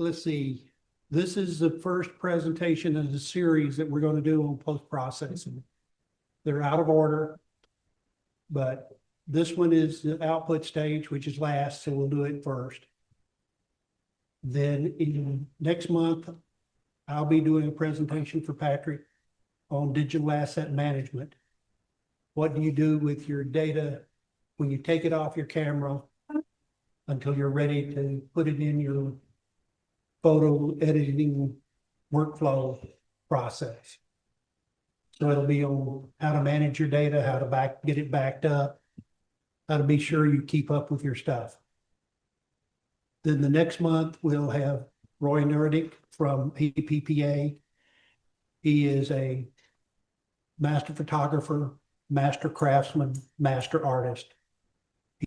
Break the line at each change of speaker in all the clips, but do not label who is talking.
let's see. This is the first presentation of the series that we're going to do on post-processing. They're out of order, but this one is the output stage, which is last, so we'll do it first. Then in next month, I'll be doing a presentation for Patrick on digital asset management. What do you do with your data when you take it off your camera until you're ready to put it in your photo editing workflow process? So it'll be on how to manage your data, how to get it backed up, how to be sure you keep up with your stuff. Then the next month, we'll have Roy Nerdick from APPA. He is a master photographer, master craftsman, master artist.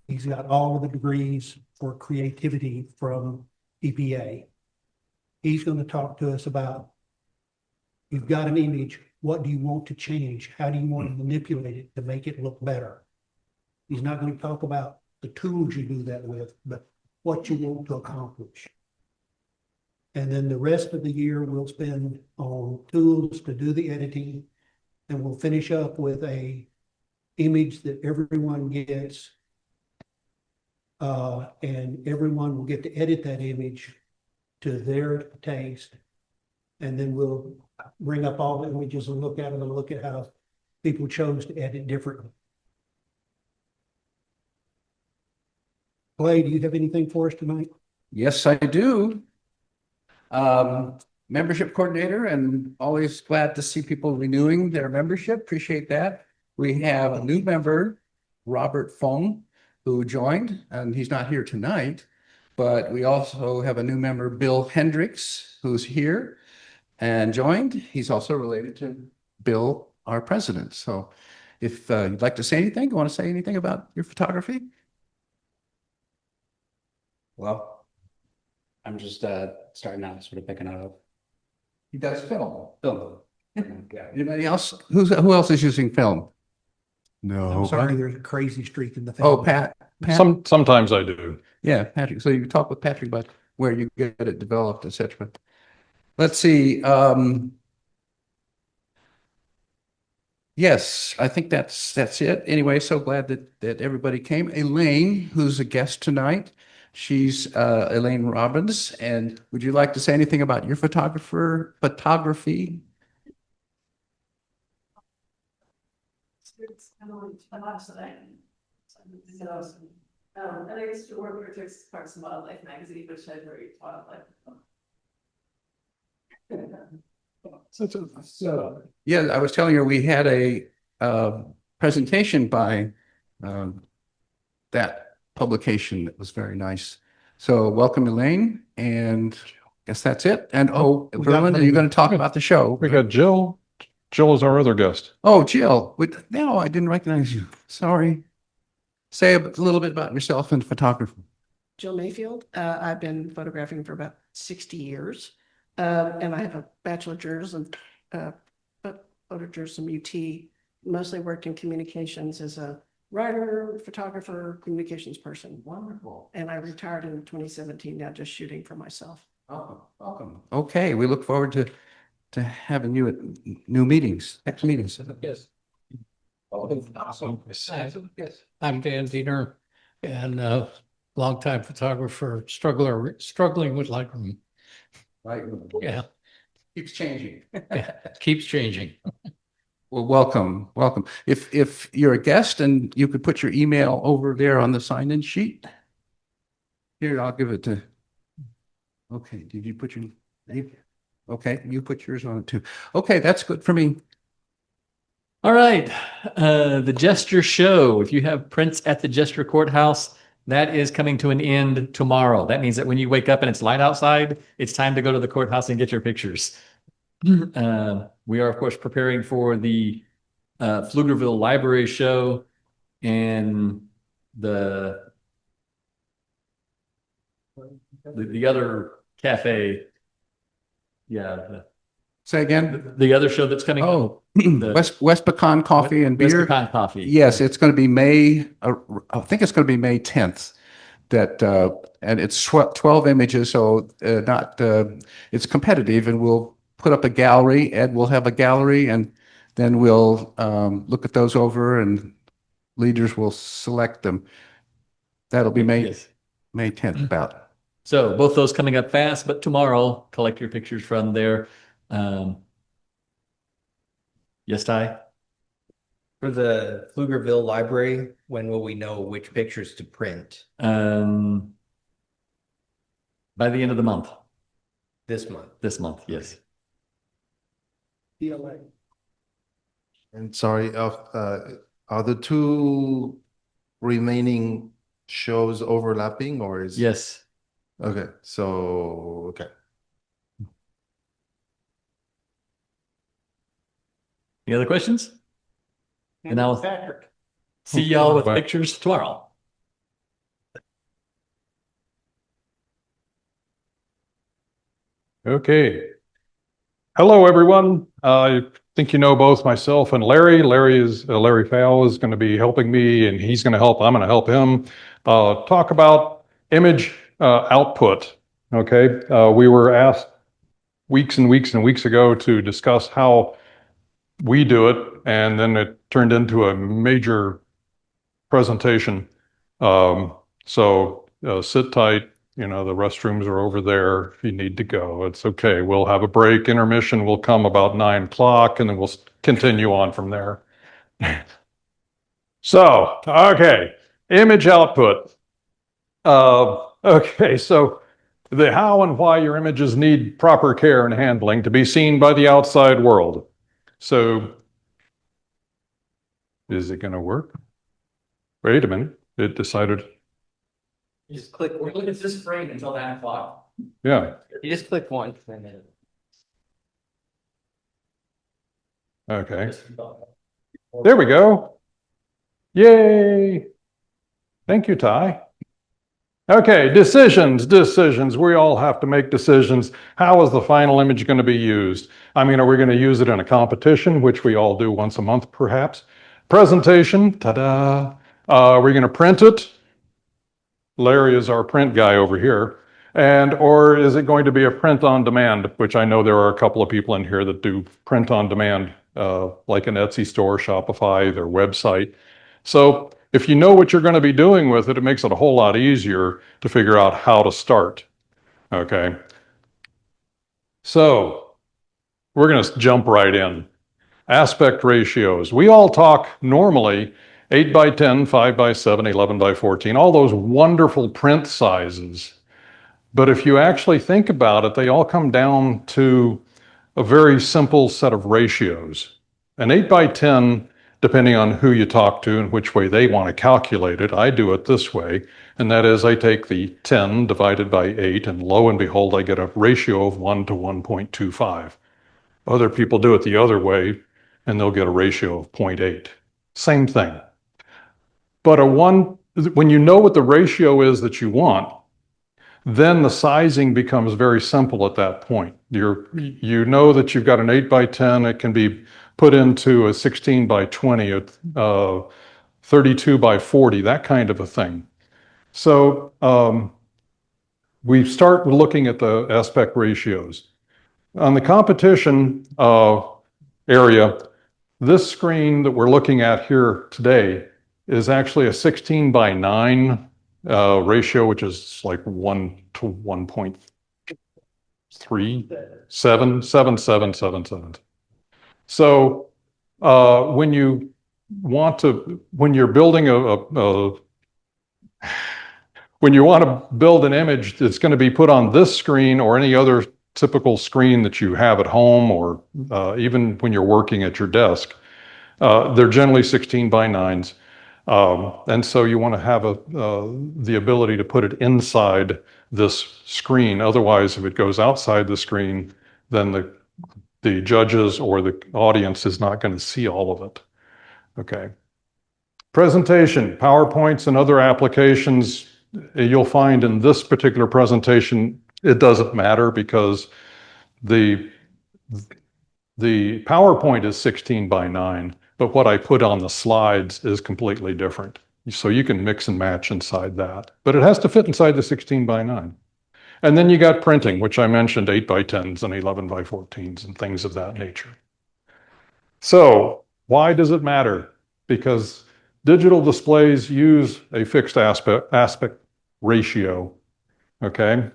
He's got all of the degrees for creativity from EPA. He's going to talk to us about, you've got an image, what do you want to change? How do you want to manipulate it to make it look better? He's not going to talk about the tools you do that with, but what you want to accomplish. And then the rest of the year we'll spend on tools to do the editing, and we'll finish up with a image that everyone gets, and everyone will get to edit that image to their taste. And then we'll bring up all the images and look at them and look at how people chose to edit differently. Clay, do you have anything for us tonight?
Yes, I do. Membership coordinator, and always glad to see people renewing their membership. Appreciate that. We have a new member, Robert Fong, who joined, and he's not here tonight, but we also have a new member, Bill Hendricks, who's here and joined. He's also related to Bill, our president. So if you'd like to say anything, you want to say anything about your photography?
Well, I'm just starting out, sort of picking it up.
He does film.
Film.
Yeah. Anybody else? Who else is using film?
No.
I'm sorry, there's a crazy streak in the
Oh,
family.
Pat.
Sometimes I do.
Yeah, Patrick. So you talk with Patrick about where you get it developed, etc. Let's see. Yes, I think that's it. Anyway, so glad that everybody came. Elaine, who's a guest tonight, she's Elaine Robbins. And would you like to say anything about your photography?
It's kind of like a lot today. And I used to work for Texas Parks and Wildlife magazine, which I very wildlife.
Yeah, I was telling her we had a presentation by that publication that was very nice. So welcome, Elaine, and I guess that's it. And Verlin, you're going to talk about the show.
We got Jill. Jill is our other guest.
Oh, Jill. No, I didn't recognize you. Sorry. Say a little bit about yourself and photography.
Jill Mayfield. I've been photographing for about 60 years. And I have a Bachelor of Journalism, photojournalism UT, mostly worked in communications as a writer, photographer, communications person.
Wonderful.
And I retired in 2017, now just shooting for myself.
Welcome. Okay, we look forward to having you at new meetings, next meetings.
Yes.
Awesome.
Yes. I'm Dan Diener, and longtime photographer, struggling with Lightroom.
Right.
Yeah,
Keeps changing.
yeah, keeps changing.
Well, welcome. If you're a guest and you could put your email over there on the sign-in sheet. Here, I'll give it to. Okay, did you put your? Okay, you put yours on it too. Okay, that's good for me.
All right. The Jester Show. If you have prints at the Jester Courthouse, that is coming to an end tomorrow. That means that when you wake up and it's light outside, it's time to go to the courthouse and get your pictures. We are, of course, preparing for the Pflugerville Library Show and the other cafe. Yeah.
Say again.
The other show that's coming.
Oh, West Pecan Coffee and Beer.
West Pecan Coffee.
Yes, it's going to be I think it's going to be May 10th that and it's 12 images, so not, it's competitive, and we'll put up a gallery. Ed will have a gallery, and then we'll look at those over, and leaders will select them. That'll be
Yes.
May 10th about.
So both those coming up fast, but tomorrow, collect your pictures from there. Yes, Ty?
For the Pflugerville Library, when will we know which pictures to print
By the end of the month,
this month?
this month, yes.
DLA.
And sorry, are the two remaining shows overlapping or is?
Yes.
Okay, so, okay.
Any other questions? And now
Patrick.
see y'all with
Bye.
pictures tomorrow.
Okay. Hello, everyone. I think you know both myself and Larry. Larry Faeo is going to be helping me, and he's going to help. I'm going to help him talk about image output. Okay. We were asked weeks and weeks and weeks ago to discuss how we do it, and then it turned into a major presentation. So sit tight. You know, the restrooms are over there if you need to go. It's okay. We'll have a break. Intermission will come about 9 o'clock, and then we'll continue on from there. So, okay, image output. Okay, so the how and why your images need proper care and handling to be seen by the outside world. So, is it going to work? Wait a minute. It decided,
You just click,
We're looking at this frame until 9 o'clock.
yeah,
you just click once and then.
okay. There we go. Yay. Thank you, Ty. Okay, decisions. We all have to make decisions. How is the final image going to be used? I mean, are we going to use it in a competition, which we all do once a month, perhaps? Presentation, ta-da. Are we going to print it? Larry is our print guy over here. Or is it going to be a print on demand, which I know there are a couple of people in here that do print on demand, like an Etsy store, Shopify, their website. So if you know what you're going to be doing with it, it makes it a whole lot easier to figure out how to start. Okay. So we're going to jump right in. Aspect ratios. We all talk normally 8 by 10, 5 by 7, 11 by 14, all those wonderful print sizes. But if you actually think about it, they all come down to a very simple set of ratios. An 8 by 10, depending on who you talk to and which way they want to calculate it, I do it this way, and that is I take the 10 divided by 8, and lo and behold, I get a ratio of 1 to 1.25. Other people do it the other way, and they'll get a ratio of 0.8. Same thing. But when you know what the ratio is that you want, then the sizing becomes very simple at that point. You know that you've got an 8 by 10, it can be put into a 16 by 20, a 32 by 40, that kind of a thing. So we start looking at the aspect ratios. On the competition area, this screen that we're looking at here today is actually a 16 by 9 ratio, which is like 1 to 1.377777. So when you're building when you want to build an image that's going to be put on this screen or any other typical screen that you have at home, or even when you're working at your desk, they're generally 16 by 9s. And so you want to have the ability to put it inside this screen. Otherwise, if it goes outside the screen, then the judges or the audience is not going to see all of it. Okay. Presentation, PowerPoints and other applications, you'll find in this particular presentation, it doesn't matter because the PowerPoint is 16 by 9, but what I put on the slides is completely different. So you can mix and match inside that, but it has to fit inside the 16:9. And then you got printing, which I mentioned, 8x10s and 11x14s and things of that nature. So why does it matter? Because digital displays use a fixed aspect ratio, okay?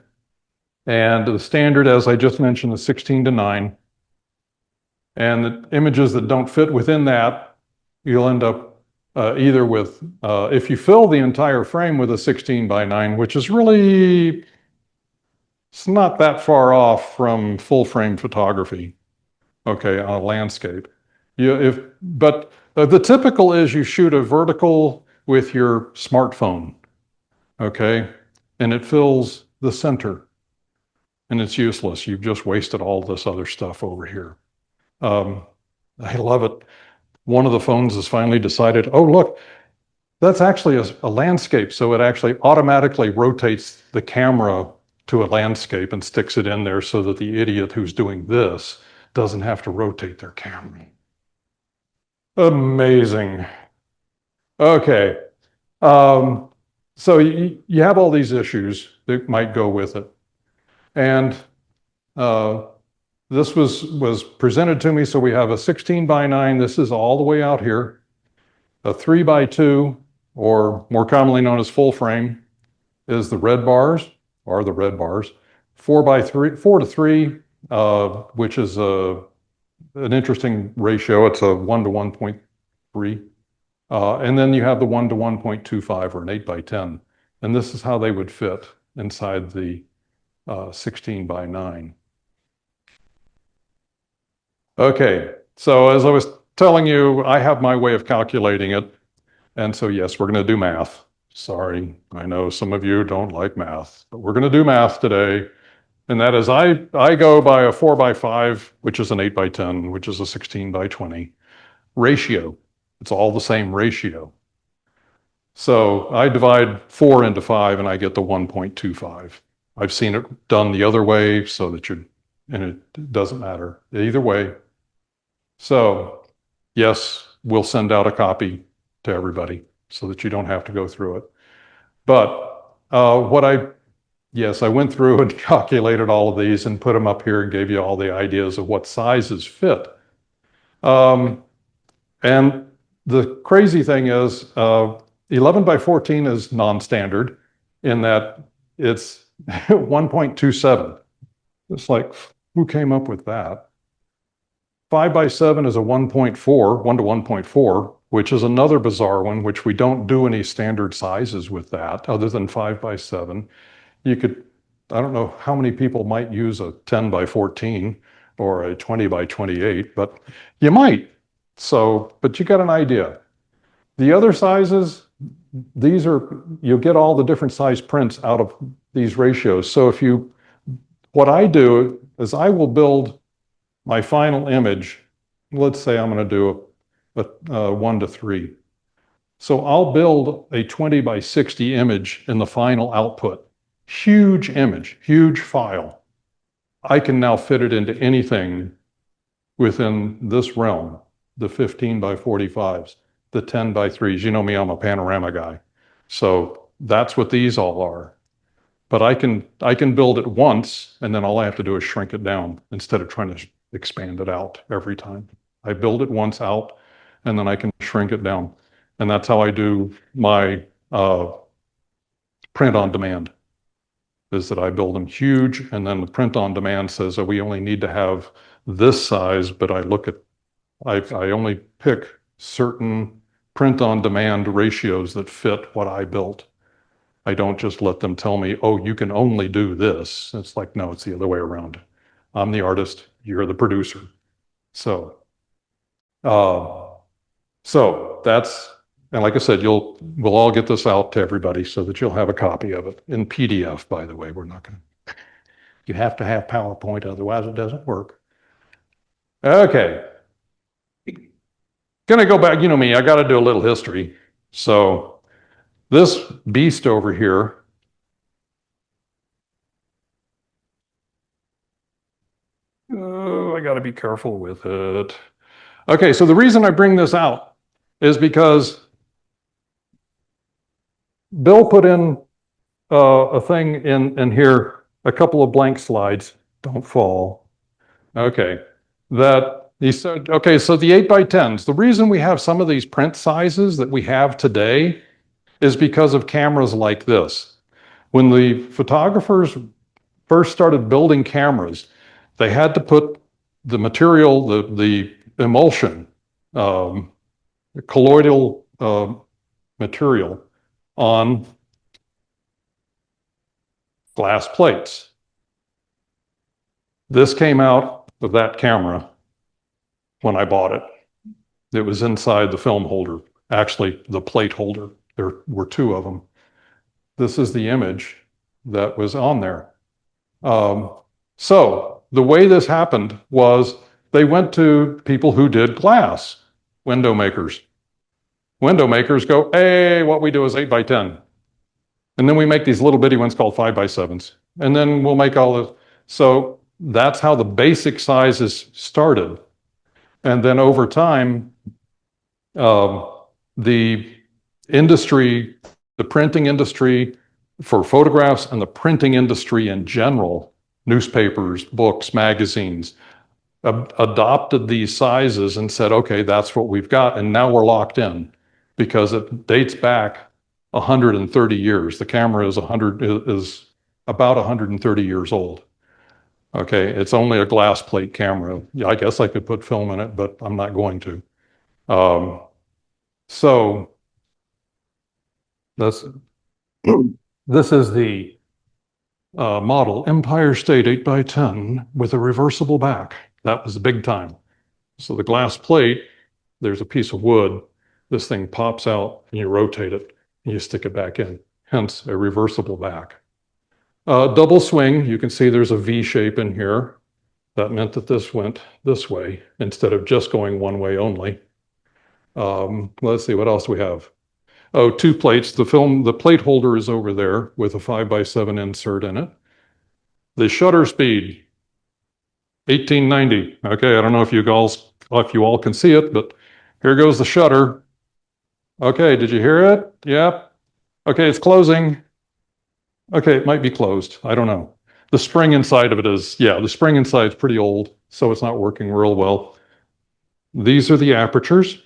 And the standard, as I just mentioned, is 16:9. And the images that don't fit within that, you'll end up either with, if you fill the entire frame with a 16:9, which is really, it's not that far off from full frame photography, okay, on a landscape. But the typical is you shoot a vertical with your smartphone, okay, and it fills the center, and it's useless. You've just wasted all this other stuff over here. I love it. One of the phones has finally decided, oh, look, that's actually a landscape. So it actually automatically rotates the camera to a landscape and sticks it in there so that the idiot who's doing this doesn't have to rotate their camera. Amazing. Okay. So you have all these issues that might go with it. And this was presented to me. So we have a 16:9. This is all the way out here. A 3x2, or more commonly known as full frame, is the red bars, or the red bars. 4x3, 4:3, which is an interesting ratio. It's a 1 to 1.3. And then you have the 1 to 1.25, or an 8x10. And this is how they would fit inside the 16:9. Okay, so as I was telling you, I have my way of calculating it. And so, yes, we're going to do math. Sorry, I know some of you don't like math, but we're going to do math today. And that is, I go by a 4x5, which is an 8x10, which is a 16:20 ratio. It's all the same ratio. So I divide 4 into 5 and I get the 1.25. I've seen it done the other way so that and it doesn't matter either way. So yes, we'll send out a copy to everybody so that you don't have to go through it. But yes, I went through and calculated all of these and put them up here and gave you all the ideas of what sizes fit. And the crazy thing is 11x14 is non-standard in that it's 1.27. It's like, who came up with that? 5x7 is a 1.4, 1 to 1.4, which is another bizarre one, which we don't do any standard sizes with that other than 5x7. You could, I don't know how many people might use a 10x14 or a 20x28, but you might. So, but you got an idea. The other sizes, you'll get all the different size prints out of these ratios. So what I do is I will build my final image. Let's say I'm going to do a 1 to 3. So I'll build a 20x60 image in the final output. Huge image, huge file. I can now fit it into anything within this realm, the 15x45s, the 10x3s. You know me, I'm a panorama guy. So that's what these all are. But I can build it once, and then all I have to do is shrink it down instead of trying to expand it out every time. I build it once out, and then I can shrink it down. And that's how I do my print on demand, is that I build them huge, and then the print on demand says, oh, we only need to have this size, but I only pick certain print on demand ratios that fit what I built. I don't just let them tell me, oh, you can only do this. It's like, no, it's the other way around. I'm the artist, you're the producer. So that's, and like I said, we'll all get this out to everybody so that you'll have a copy of it in PDF, by the way. We're not going to, you have to have PowerPoint, otherwise it doesn't work. Okay. Gonna go back, you know me, I got to do a little history. So this beast over here, oh, I got to be careful with it. Okay, so the reason I bring this out is because Bill put in a thing in here, a couple of blank slides, don't fall. Okay, that he said, okay, so the 8x10s, the reason we have some of these print sizes that we have today is because of cameras like this. When the photographers first started building cameras, they had to put the material, the emulsion, colloidal material on glass plates. This came out of that camera when I bought it. It was inside the film holder, actually the plate holder. There were two of them. This is the image that was on there. So the way this happened was they went to people who did glass, window makers. Window makers go, hey, what we do is 8x10. And then we make these little bitty ones called 5x7s. And then we'll make all this. So that's how the basic sizes started. And then over time, the industry, the printing industry for photographs and the printing industry in general, newspapers, books, magazines, adopted these sizes and said, okay, that's what we've got. And now we're locked in because it dates back 130 years. The camera is about 130 years old. Okay, it's only a glass plate camera. Yeah, I guess I could put film in it, but I'm not going to. So this is the model Empire State 8x10 with a reversible back. That was the big time. So the glass plate, there's a piece of wood. This thing pops out and you rotate it and you stick it back in, hence a reversible back. Double swing, you can see there's a V shape in here. That meant that this went this way instead of just going one way only. Let's see, what else do we have? Oh, two plates. The plate holder is over there with a 5x7 insert in it. The shutter speed, 1890. Okay, I don't know if you all can see it, but here goes the shutter. Okay, did you hear it? Yep. Okay, it's closing. Okay, it might be closed. I don't know. The spring inside of it is, yeah, the spring inside is pretty old, so it's not working real well. These are the apertures.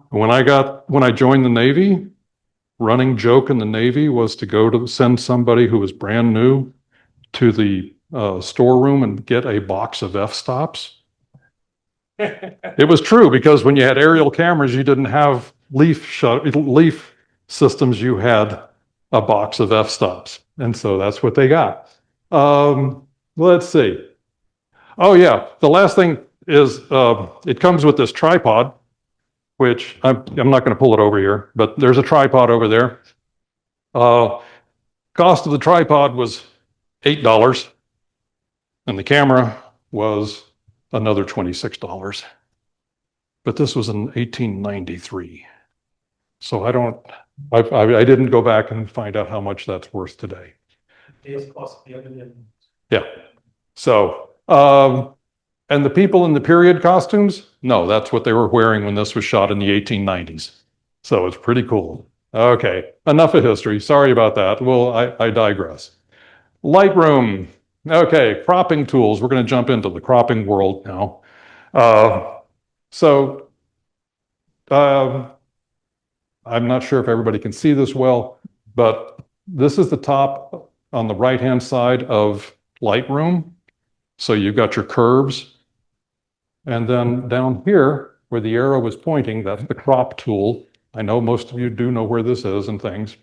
When I joined the Navy, running joke in the Navy was to send somebody who was brand new to the storeroom and get a box of f-stops. It was true because when you had aerial cameras, you didn't have leaf systems. You had a box of f-stops, and so that's what they got. Let's see. Oh yeah, the last thing is it comes with this tripod, which I'm not going to pull it over here, but there's a tripod over there. Cost of the tripod was $8, and the camera was another $26. But this was in 1893. So I didn't go back and find out how much that's worth today. Yeah. So, and the people in the period costumes, no, that's what they were wearing when this was shot in the 1890s. So it's pretty cool. Okay, enough of history. Sorry about that. Well, I digress. Lightroom. Okay, cropping tools. We're going to jump into the cropping world now. I'm not sure if everybody can see this well, but this is the top on the right-hand side of Lightroom. So you've got your curves. And then down here, where the arrow is pointing, that's the crop tool. I know most of you do know where this is and things.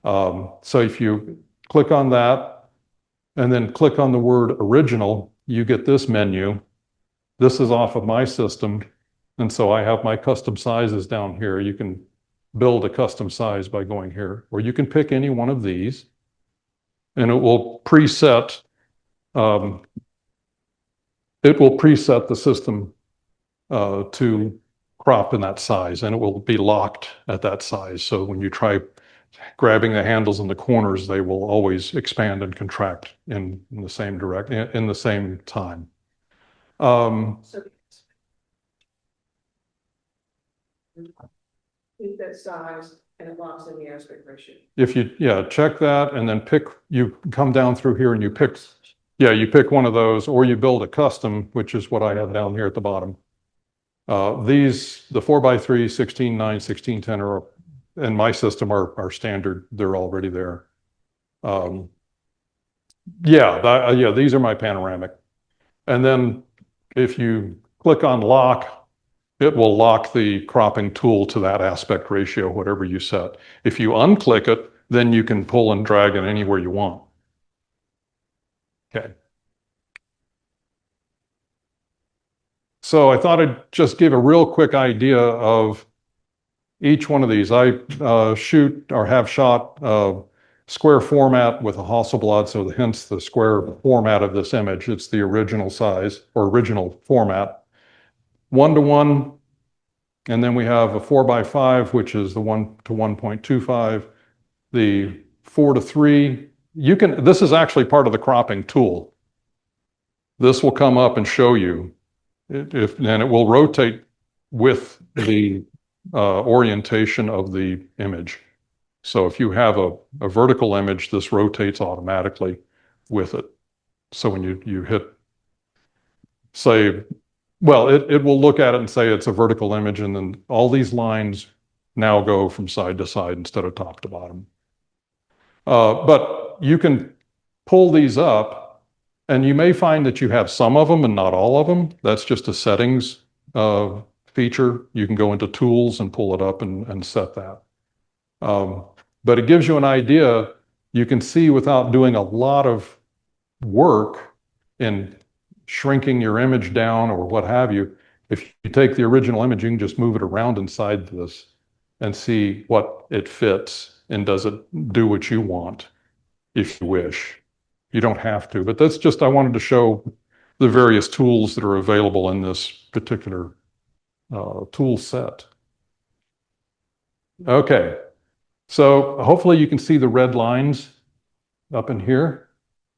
So if you click on that and then click on the word original, you get this menu. This is off of my system. And so I have my custom sizes down here. You can build a custom size by going here, or you can pick any one of these and it will preset the system to crop in that size, and it will be locked at that size. So when you try grabbing the handles in the corners, they will always expand and contract in the same in the same time.
Keep that size and it locks in the aspect ratio.
If you, yeah, check that and then pick, you come down through here and you pick, yeah, you pick one of those, or you build a custom, which is what I have down here at the bottom. These, the 4x3, 16:9, 16:10 are, in my system are standard. They're already there. Yeah, these are my panoramic. And then if you click on lock, it will lock the cropping tool to that aspect ratio, whatever you set. If you unclick it, then you can pull and drag it anywhere you want. Okay. So I thought I'd just give a real quick idea of each one of these. I shoot or have shot square format with a Hasselblad, so hence the square format of this image. It's the original size or original format. 1:1, and then we have a 4x5, which is the 1:1.25. The 4:3. You can. This is actually part of the cropping tool. This will come up and show you, and it will rotate with the orientation of the image. So if you have a vertical image, this rotates automatically with it. So when you hit, say, well, it will look at it and say it's a vertical image, and then all these lines now go from side to side instead of top to bottom. But you can pull these up, and you may find that you have some of them and not all of them. That's just a settings feature. You can go into tools and pull it up and set that. But it gives you an idea. You can see without doing a lot of work in shrinking your image down or what have you. If you take the original image, you can just move it around inside this and see what it fits and does it do what you want if you wish. You don't have to, but that's just, I wanted to show the various tools that are available in this particular tool set. Okay, so hopefully you can see the red lines up in here.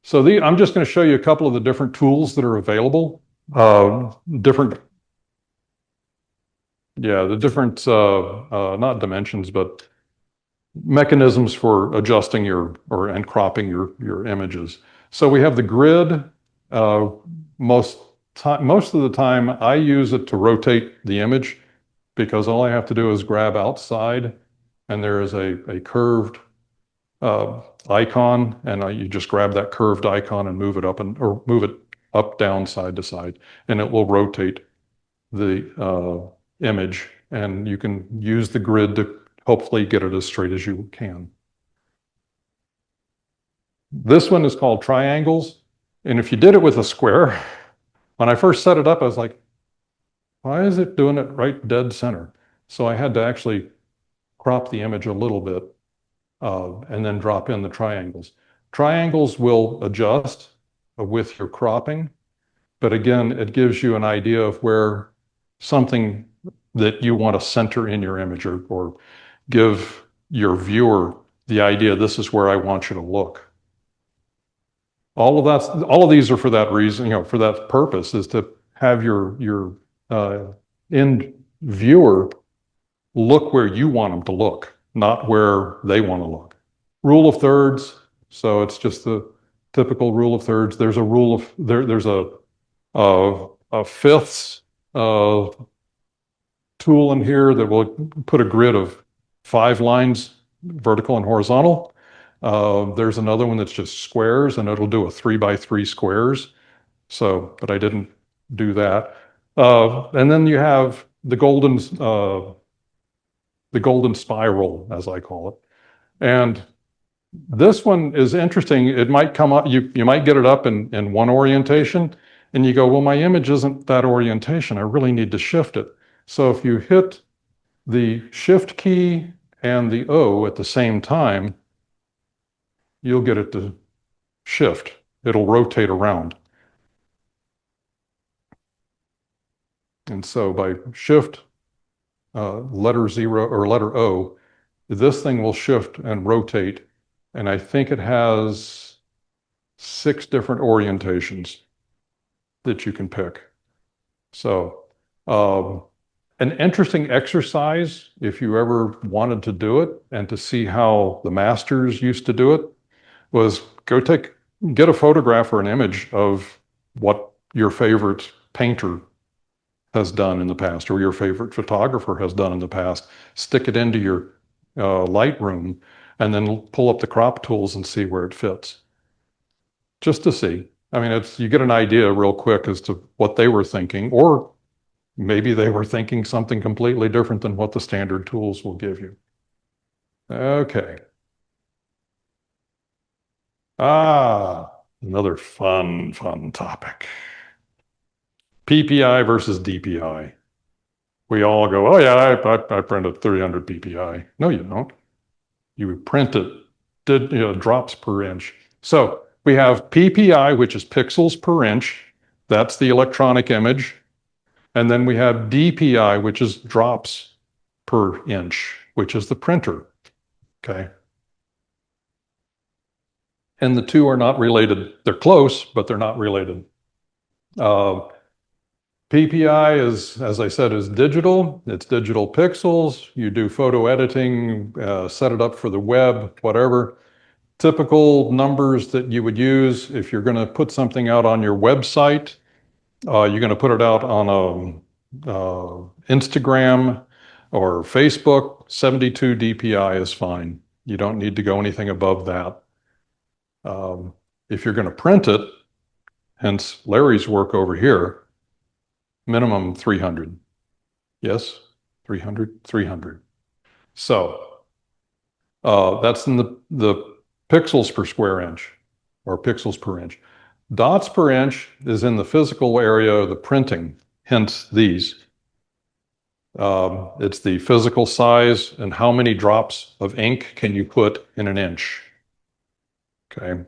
So I'm just going to show you a couple of the different tools that are available. The different, not dimensions, but mechanisms for adjusting and cropping your images. So we have the grid. Most of the time I use it to rotate the image, because all I have to do is grab outside, and there is a curved icon, and you just grab that curved icon and move it up or move it up, down, side to side, and it will rotate the image, and you can use the grid to hopefully get it as straight as you can. This one is called triangles, and if you did it with a square, when I first set it up, I was like, why is it doing it right dead center? So I had to actually crop the image a little bit and then drop in the triangles. Triangles will adjust with your cropping, but again, it gives you an idea of where something that you want to center in your image, or give your viewer the idea, this is where I want you to look. All of these are for that reason, for that purpose, is to have your end viewer look where you want them to look, not where they want to look. Rule of thirds. So it's just the typical rule of thirds. There's a rule of there's a fifths tool in here that will put a grid of 5 lines, vertical and horizontal. There's another one that's just squares, and it'll do a 3x3 squares. So, but I didn't do that. And then you have the golden spiral, as I call it. And this one is interesting. It might come up, you might get it up in one orientation, and you go, well, my image isn't that orientation. I really need to shift it. So if you hit the shift key and the O at the same time, you'll get it to shift. It'll rotate around. And so by shift, letter 0 or letter O, this thing will shift and rotate. And I think it has 6 different orientations that you can pick. So An interesting exercise, if you ever wanted to do it and to see how the masters used to do it, was get a photograph or an image of what your favorite painter has done in the past or your favorite photographer has done in the past, stick it into your Lightroom, and then pull up the crop tools and see where it fits. Just to see. I mean, you get an idea real quick as to what they were thinking, or maybe they were thinking something completely different than what the standard tools will give you. Okay. Another fun topic. PPI versus DPI. We all go, oh yeah, I printed 300 PPI. No, you don't. You print it, drops per inch. So we have PPI, which is pixels per inch. That's the electronic image. And then we have DPI, which is drops per inch, which is the printer. Okay. And the two are not related. They're close, but they're not related. PPI is, as I said, is digital. It's digital pixels. You do photo editing, set it up for the web, whatever. Typical numbers that you would use if you're going to put something out on your website. You're going to put it out on Instagram or Facebook. 72 DPI is fine. You don't need to go anything above that. If you're going to print it, hence Larry's work over here, minimum 300. Yes, 300. So that's in the pixels per square inch or pixels per inch. Dots per inch is in the physical area of the printing, hence these. It's the physical size and how many drops of ink can you put in an inch. Okay.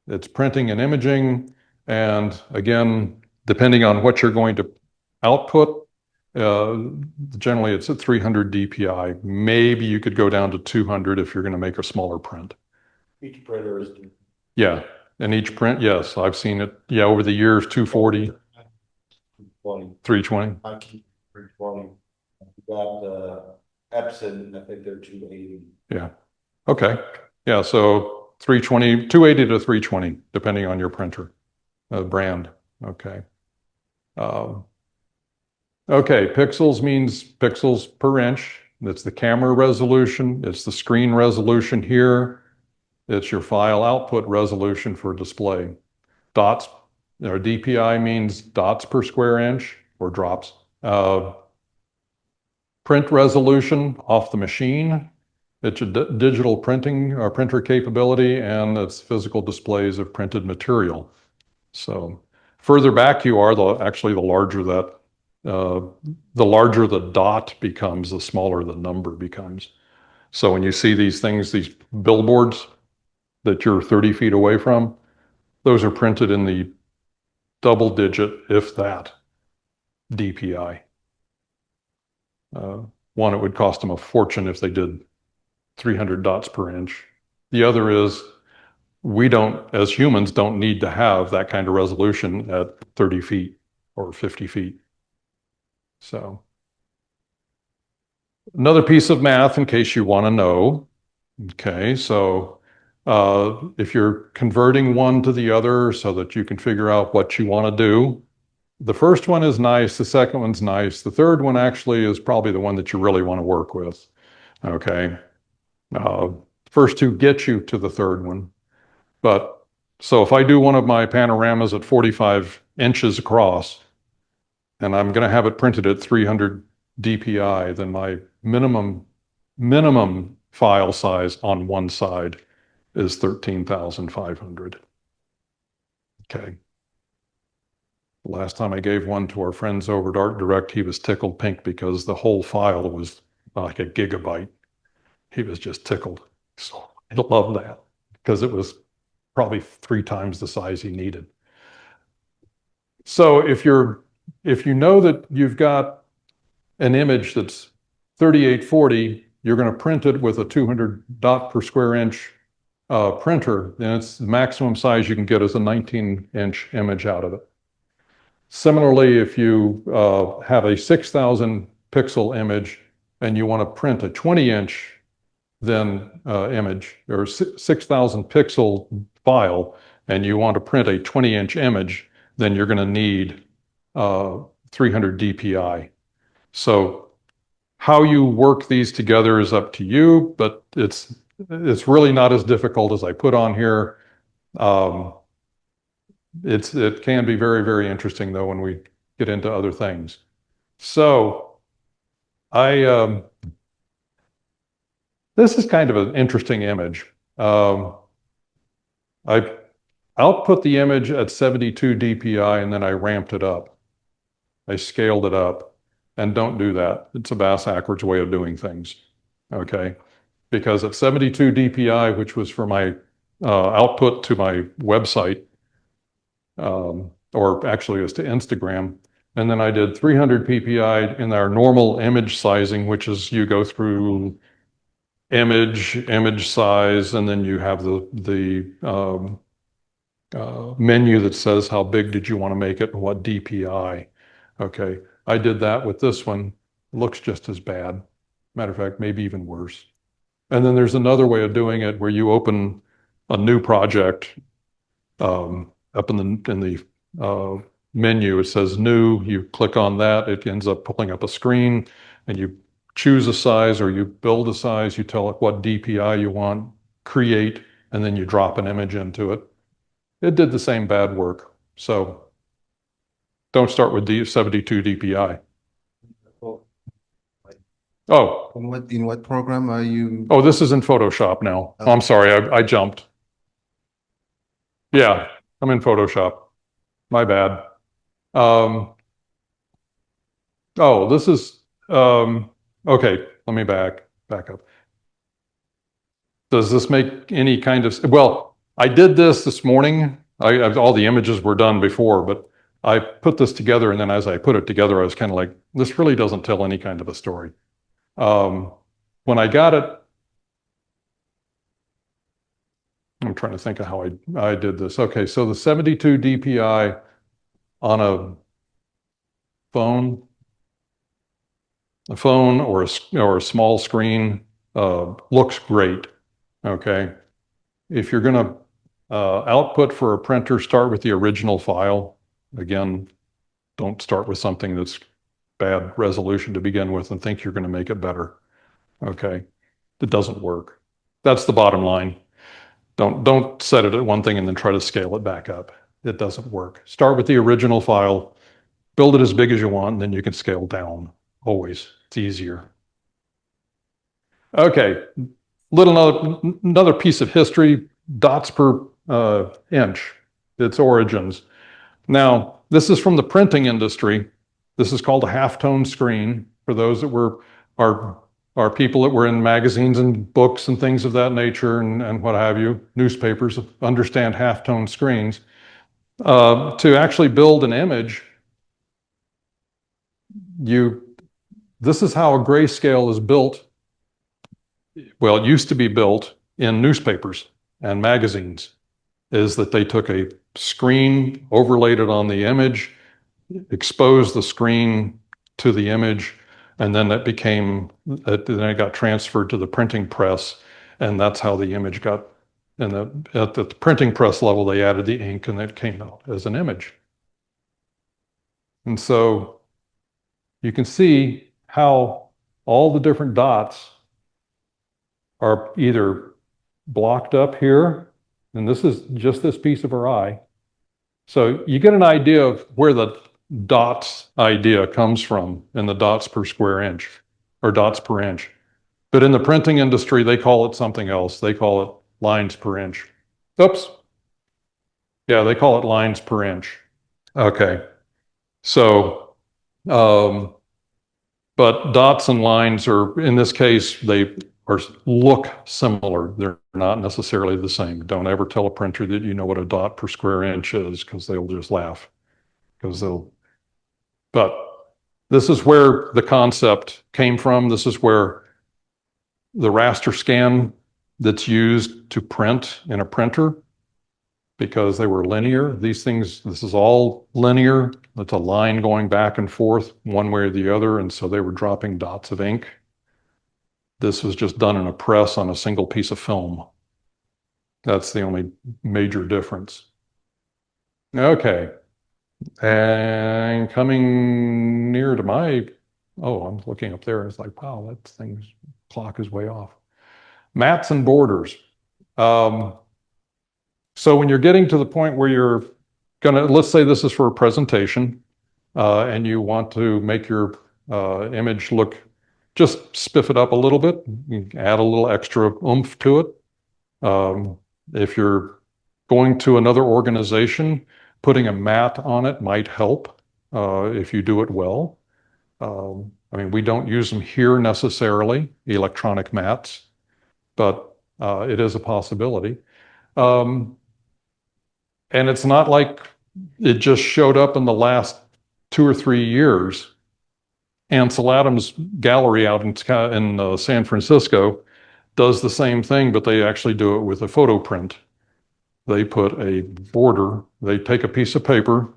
It's printing and imaging. And again, depending on what you're going to output, generally it's at 300 DPI. Maybe you could go down to 200 if you're going to make a smaller print.
Each printer is.
Yeah, and each print, yes, I've seen it. Yeah, over the years, 240, 320.
I keep 320. You got Epson, I think they're 280.
Yeah. Okay. Yeah, so 320, 280 to 320, depending on your printer brand. Okay. Okay, pixels means pixels per inch. That's the camera resolution. It's the screen resolution here. It's your file output resolution for display. Dots, or DPI means dots per square inch or drops. Print resolution off the machine. It's a digital printing or printer capability, and it's physical displays of printed material. So further back you are, actually the larger the dot becomes, the smaller the number becomes. So when you see these things, these billboards that you're 30 feet away from, those are printed in the double digit, if that, DPI. One, it would cost them a fortune if they did 300 dots per inch. The other is we don't, as humans, don't need to have that kind of resolution at 30 feet or 50 feet. So another piece of math in case you want to know. Okay, so if you're converting one to the other so that you can figure out what you want to do, the first one is nice, the second one's nice, the third one actually is probably the one that you really want to work with. Okay, first two get you to the third one. But so if I do one of my panoramas at 45 inches across, and I'm going to have it printed at 300 DPI, then my minimum file size on one side is 13,500. Okay. The last time I gave one to our friends over at Art Direct, he was tickled pink because the whole file was like a gigabyte. He was just tickled. So I love that because it was probably 3 times the size he needed. So if you know that you've got an image that's 3840, you're going to print it with a 200 dot per square inch printer, then it's the maximum size you can get is a 19-inch image out of it. Similarly, if you have a 6,000 pixel image and you want to print a 20-inch then image or 6,000 pixel file and you want to print a 20-inch image, then you're going to need 300 DPI. So how you work these together is up to you, but it's really not as difficult as I put on here. It can be very, very interesting though when we get into other things. So this is kind of an interesting image. I output the image at 72 DPI and then I ramped it up. I scaled it up, and don't do that. It's a bass-backwards way of doing things, okay? Because at 72 DPI, which was for my output to my website, or actually it was to Instagram, and then I did 300 PPI in our normal image sizing, which is you go through image size, and then you have the menu that says how big did you want to make it and what DPI. Okay, I did that with this one. Looks just as bad. Matter of fact, maybe even worse. And then there's another way of doing it where you open a new project up in the menu. It says new. You click on that. It ends up pulling up a screen, and you choose a size or you build a size. You tell it what DPI you want, create, and then you drop an image into it. It did the same bad work. So don't start with 72 DPI. Oh,
In what program are you?
oh, this is in Photoshop now.
Oh.
I'm sorry, I jumped. Yeah, I'm in Photoshop. My bad. Oh, this is, okay, let me back up. Does this make any kind of, well, I did this morning. All the images were done before, but I put this together, and then as I put it together, I was kind of like, this really doesn't tell any kind of a story. When I got it, I'm trying to think of how I did this. Okay, so the 72 DPI on a phone or a small screen looks great. Okay, if you're going to output for a printer, start with the original file. Again, don't start with something that's bad resolution to begin with and think you're going to make it better. Okay, it doesn't work. That's the bottom line. Don't set it at one thing and then try to scale it back up. It doesn't work. Start with the original file, build it as big as you want, and then you can scale down. Always, it's easier. Okay, another piece of history, dots per inch, its origins. Now, this is from the printing industry. This is called a halftone screen for those that are people that were in magazines and books and things of that nature and what have you, newspapers, understand halftone screens. To actually build an image, this is how a grayscale is built. Well, it used to be built in newspapers and magazines, is that they took a screen, overlaid it on the image, exposed the screen to the image, and then then it got transferred to the printing press, and that's how the image got, and at the printing press level, they added the ink and it came out as an image. And so you can see how all the different dots are either blocked up here, and this is just this piece of our eye. So you get an idea of where the dots idea comes from in the dots per square inch or dots per inch. But in the printing industry, they call it something else. They call it lines per inch. Oops. Yeah, they call it lines per inch. Okay. So, but dots and lines are, in this case, they look similar. They're not necessarily the same. Don't ever tell a printer that you know what a dot per square inch is, because they'll just laugh. But this is where the concept came from. This is where the raster scan that's used to print in a printer because they were linear. These things, this is all linear. It's a line going back and forth one way or the other. And so they were dropping dots of ink. This was just done in a press on a single piece of film. That's the only major difference. Okay. And coming near to my, oh, I'm looking up there. It's like, wow, that thing's clock is way off. Mats and borders. So when you're getting to the point where you're gonna, let's say this is for a presentation, and you want to make your image look, just spiff it up a little bit, add a little extra oomph to it. If you're going to another organization, putting a mat on it might help if you do it well. I mean, we don't use them here necessarily, electronic mats, but it is a possibility. And it's not like it just showed up in the last 2 or 3 years. Ansel Adams Gallery out in San Francisco does the same thing, but they actually do it with a photo print. They put a border, they take a piece of paper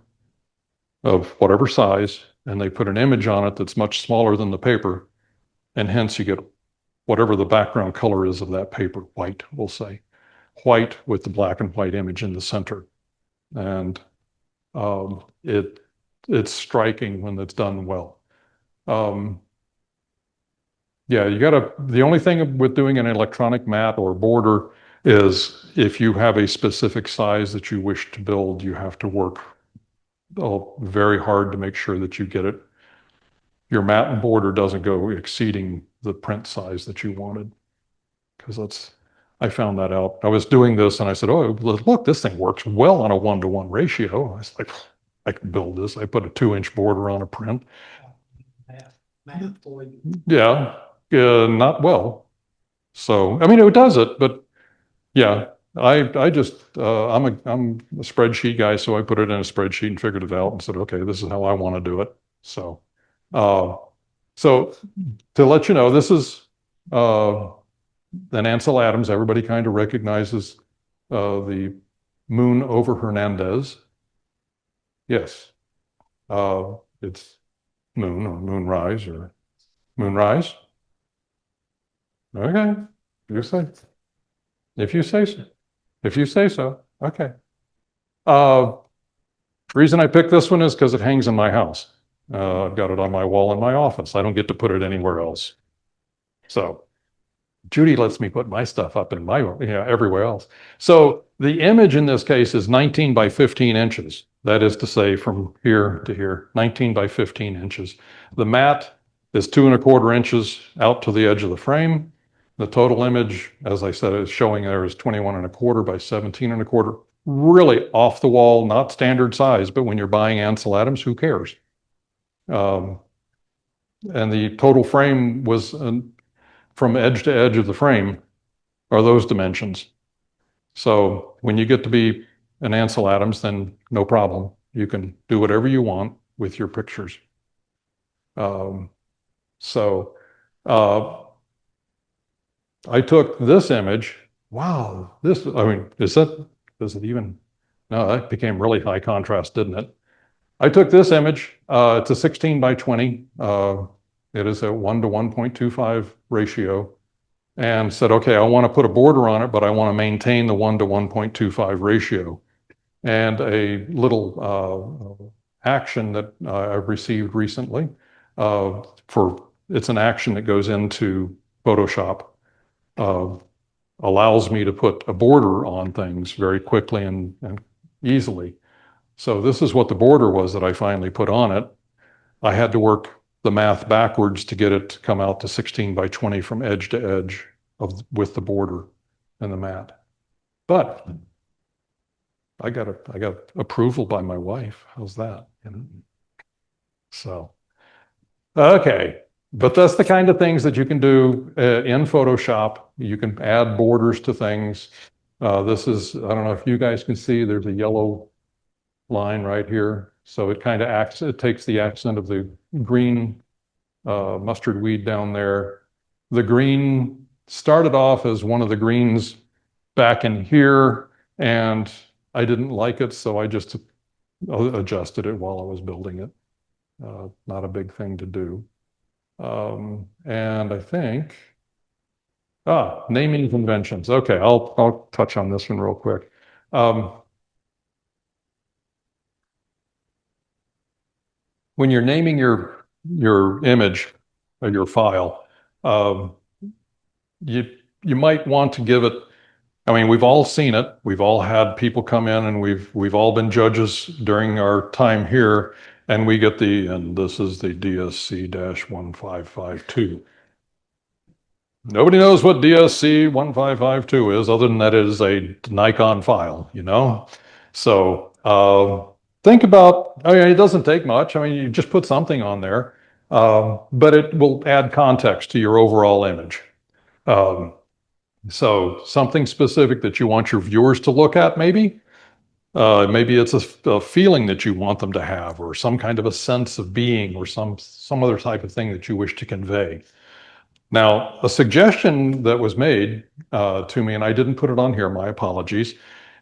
of whatever size, and they put an image on it that's much smaller than the paper, and hence you get whatever the background color is of that paper, white, we'll say. White with the black and white image in the center. And it's striking when it's done well. Yeah, the only thing with doing an electronic mat or border is if you have a specific size that you wish to build, you have to work very hard to make sure that you get it. Your mat and border doesn't go exceeding the print size that you wanted. Because I found that out. I was doing this and I said, oh, look, this thing works well on a 1-to-1 ratio. I was like, I can build this. I put a 2-inch border on a print.
Math for you.
Yeah, not well. So, I mean, it does it, but yeah, I just, I'm a spreadsheet guy, so I put it in a spreadsheet and figured it out and said, okay, this is how I want to do it. So, so to let you know, this is, then Ansel Adams, everybody kind of recognizes the moon over Hernandez. Yes. It's moon or moonrise or moonrise. Okay. You say. If you say so. If you say so. Okay. Reason I picked this one is because it hangs in my house. I've got it on my wall in my office. I don't get to put it anywhere else. So Judy lets me put my stuff up in my, everywhere else. So the image in this case is 19 by 15 inches. That is to say from here to here, 19 by 15 inches. The mat is 2¼ inches out to the edge of the frame. The total image, as I said, is showing there is 21¼ by 17¼ really off the wall, not standard size, but when you're buying Ansel Adams, who cares? And the total frame was from edge to edge of the frame are those dimensions. So when you get to be an Ansel Adams, then no problem. You can do whatever you want with your pictures. I took this image. Wow, I mean, does it even, no, that became really high contrast, didn't it? I took this image, it's a 16 by 20. It is a 1 to 1.25 ratio and said, okay, I want to put a border on it, but I want to maintain the 1 to 1.25 ratio. And a little action that I've received recently it's an action that goes into Photoshop, allows me to put a border on things very quickly and easily. So this is what the border was that I finally put on it. I had to work the math backwards to get it to come out to 16 by 20 from edge to edge with the border and the mat. But I got approval by my wife. How's that? So, okay. But that's the kind of things that you can do in Photoshop. You can add borders to things. This is, I don't know if you guys can see, there's a yellow line right here. So it kind of it takes the accent of the green mustard weed down there. The green started off as one of the greens back in here, and I didn't like it, so I just adjusted it while I was building it. Not a big thing to do. And I think, naming conventions. Okay, I'll touch on this one real quick. When you're naming your image or your file, um, you might want to give it. I mean, we've all seen it. We've all had people come in, and we've all been judges during our time here, and we get and this is the DSC-1552. Nobody knows what DSC-1552 is, other than that it is a Nikon file, you know? So think about, I mean, it doesn't take much. I mean, you just put something on there, but it will add context to your overall image. So something specific that you want your viewers to look at, maybe. Maybe it's a feeling that you want them to have, or some kind of a sense of being, or some other type of thing that you wish to convey. Now, a suggestion that was made to me, and I didn't put it on here, my apologies,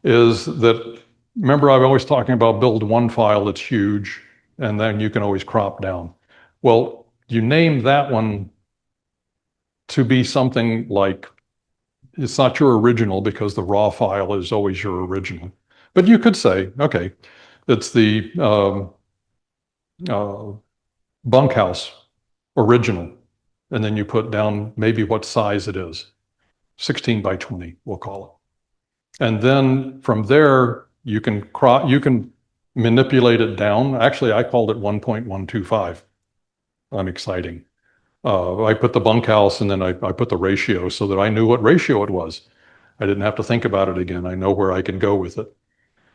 is that, remember, I'm always talking about build one file that's huge, and then you can always crop down. Well, you name that one to be something like, it's not your original because the raw file is always your original. But you could say, okay, it's the bunkhouse original. And then you put down maybe what size it is. 16 by 20, we'll call it. And then from there, you can manipulate it down. Actually, I called it 1.125. I'm exciting. I put the bunkhouse and then I put the ratio so that I knew what ratio it was. I didn't have to think about it again. I know where I can go with it.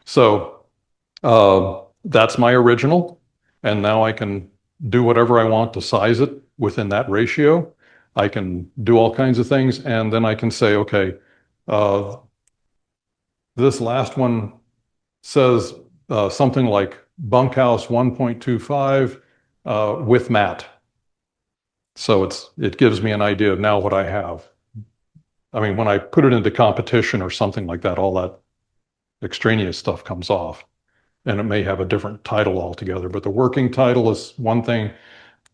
So that's my original. And now I can do whatever I want to size it within that ratio. I can do all kinds of things. And then I can say, okay, this last one says something like bunkhouse 1.25 with mat. So it gives me an idea of now what I have. I mean, when I put it into competition or something like that, all that extraneous stuff comes off, and it may have a different title altogether. But the working title is one thing.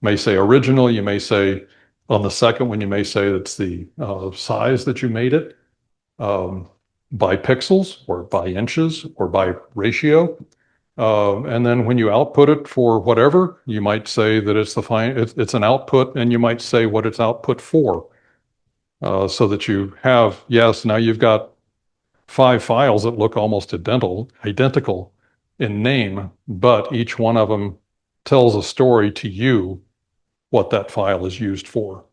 May say original. You may say on the second one, you may say it's the size that you made it by pixels or by inches or by ratio. And then when you output it for whatever, you might say that it's an output, and you might say what it's output for. So that you have, yes, now you've got 5 files that look almost identical in name, but each one of them tells a story to you what that file is used for.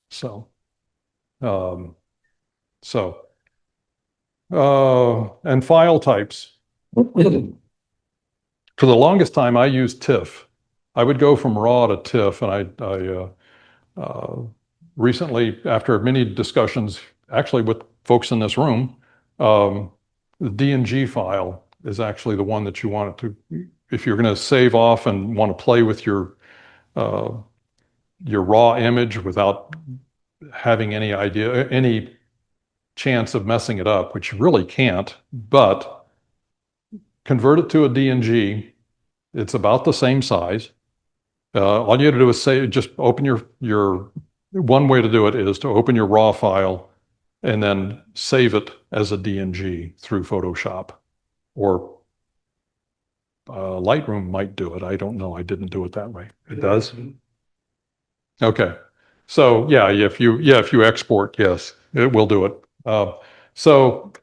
So, and file types. For the longest time, I used TIFF. I would go from RAW to TIFF, and I recently, after many discussions, actually with folks in this room, the DNG file is actually the one that you want to, if you're going to save off and want to play with your raw image without having any idea, any chance of messing it up, which you really can't, but convert it to a DNG. It's about the same size. All you have to do is just open your, one way to do it is to open your raw file and then save it as a DNG through Photoshop, or Lightroom might do it. I don't know. I didn't do it that way. It does? Okay. So yeah, if you export, yes, it will do it. So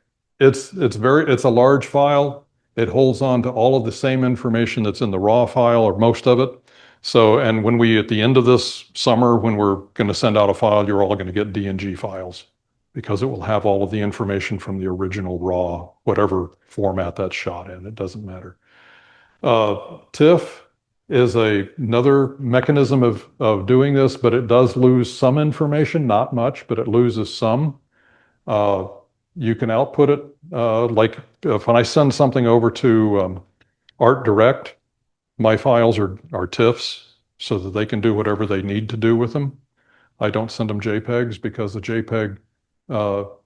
it's a large file. It holds on to all of the same information that's in the raw file, or most of it. So, and when at the end of this summer, when we're going to send out a file, you're all going to get DNG files, because it will have all of the information from the original raw, whatever format that's shot in. It doesn't matter. TIFF is another mechanism of doing this, but it does lose some information, not much, but it loses some. You can output it, like when I send something over to Art Direct, my files are TIFFs so that they can do whatever they need to do with them. I don't send them JPEGs because the JPEG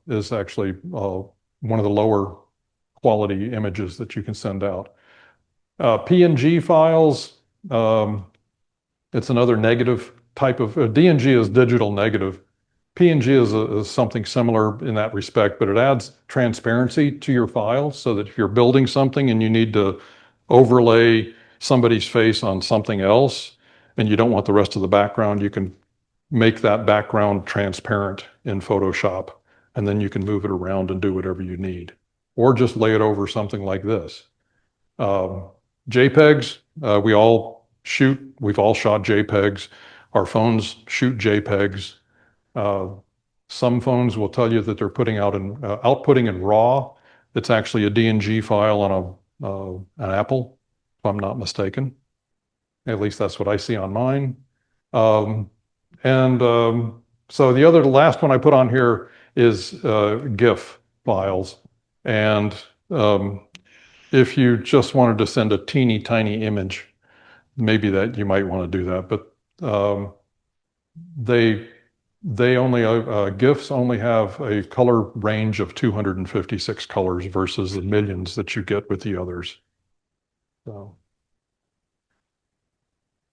is actually one of the lower quality images that you can send out. PNG files, it's another negative type of, DNG is digital negative. PNG is something similar in that respect, but it adds transparency to your file so that if you're building something and you need to overlay somebody's face on something else and you don't want the rest of the background, you can make that background transparent in Photoshop, and then you can move it around and do whatever you need, or just lay it over something like this. JPEGs, we've all shot JPEGs. Our phones shoot JPEGs. Some phones will tell you that they're outputting in RAW. It's actually a DNG file on an Apple, if I'm not mistaken. At least that's what I see on mine. So the last one I put on here is GIF files. And if you just wanted to send a teeny tiny image, maybe that you might want to do that. But GIFs only have a color range of 256 colors versus the millions that you get with the others. So.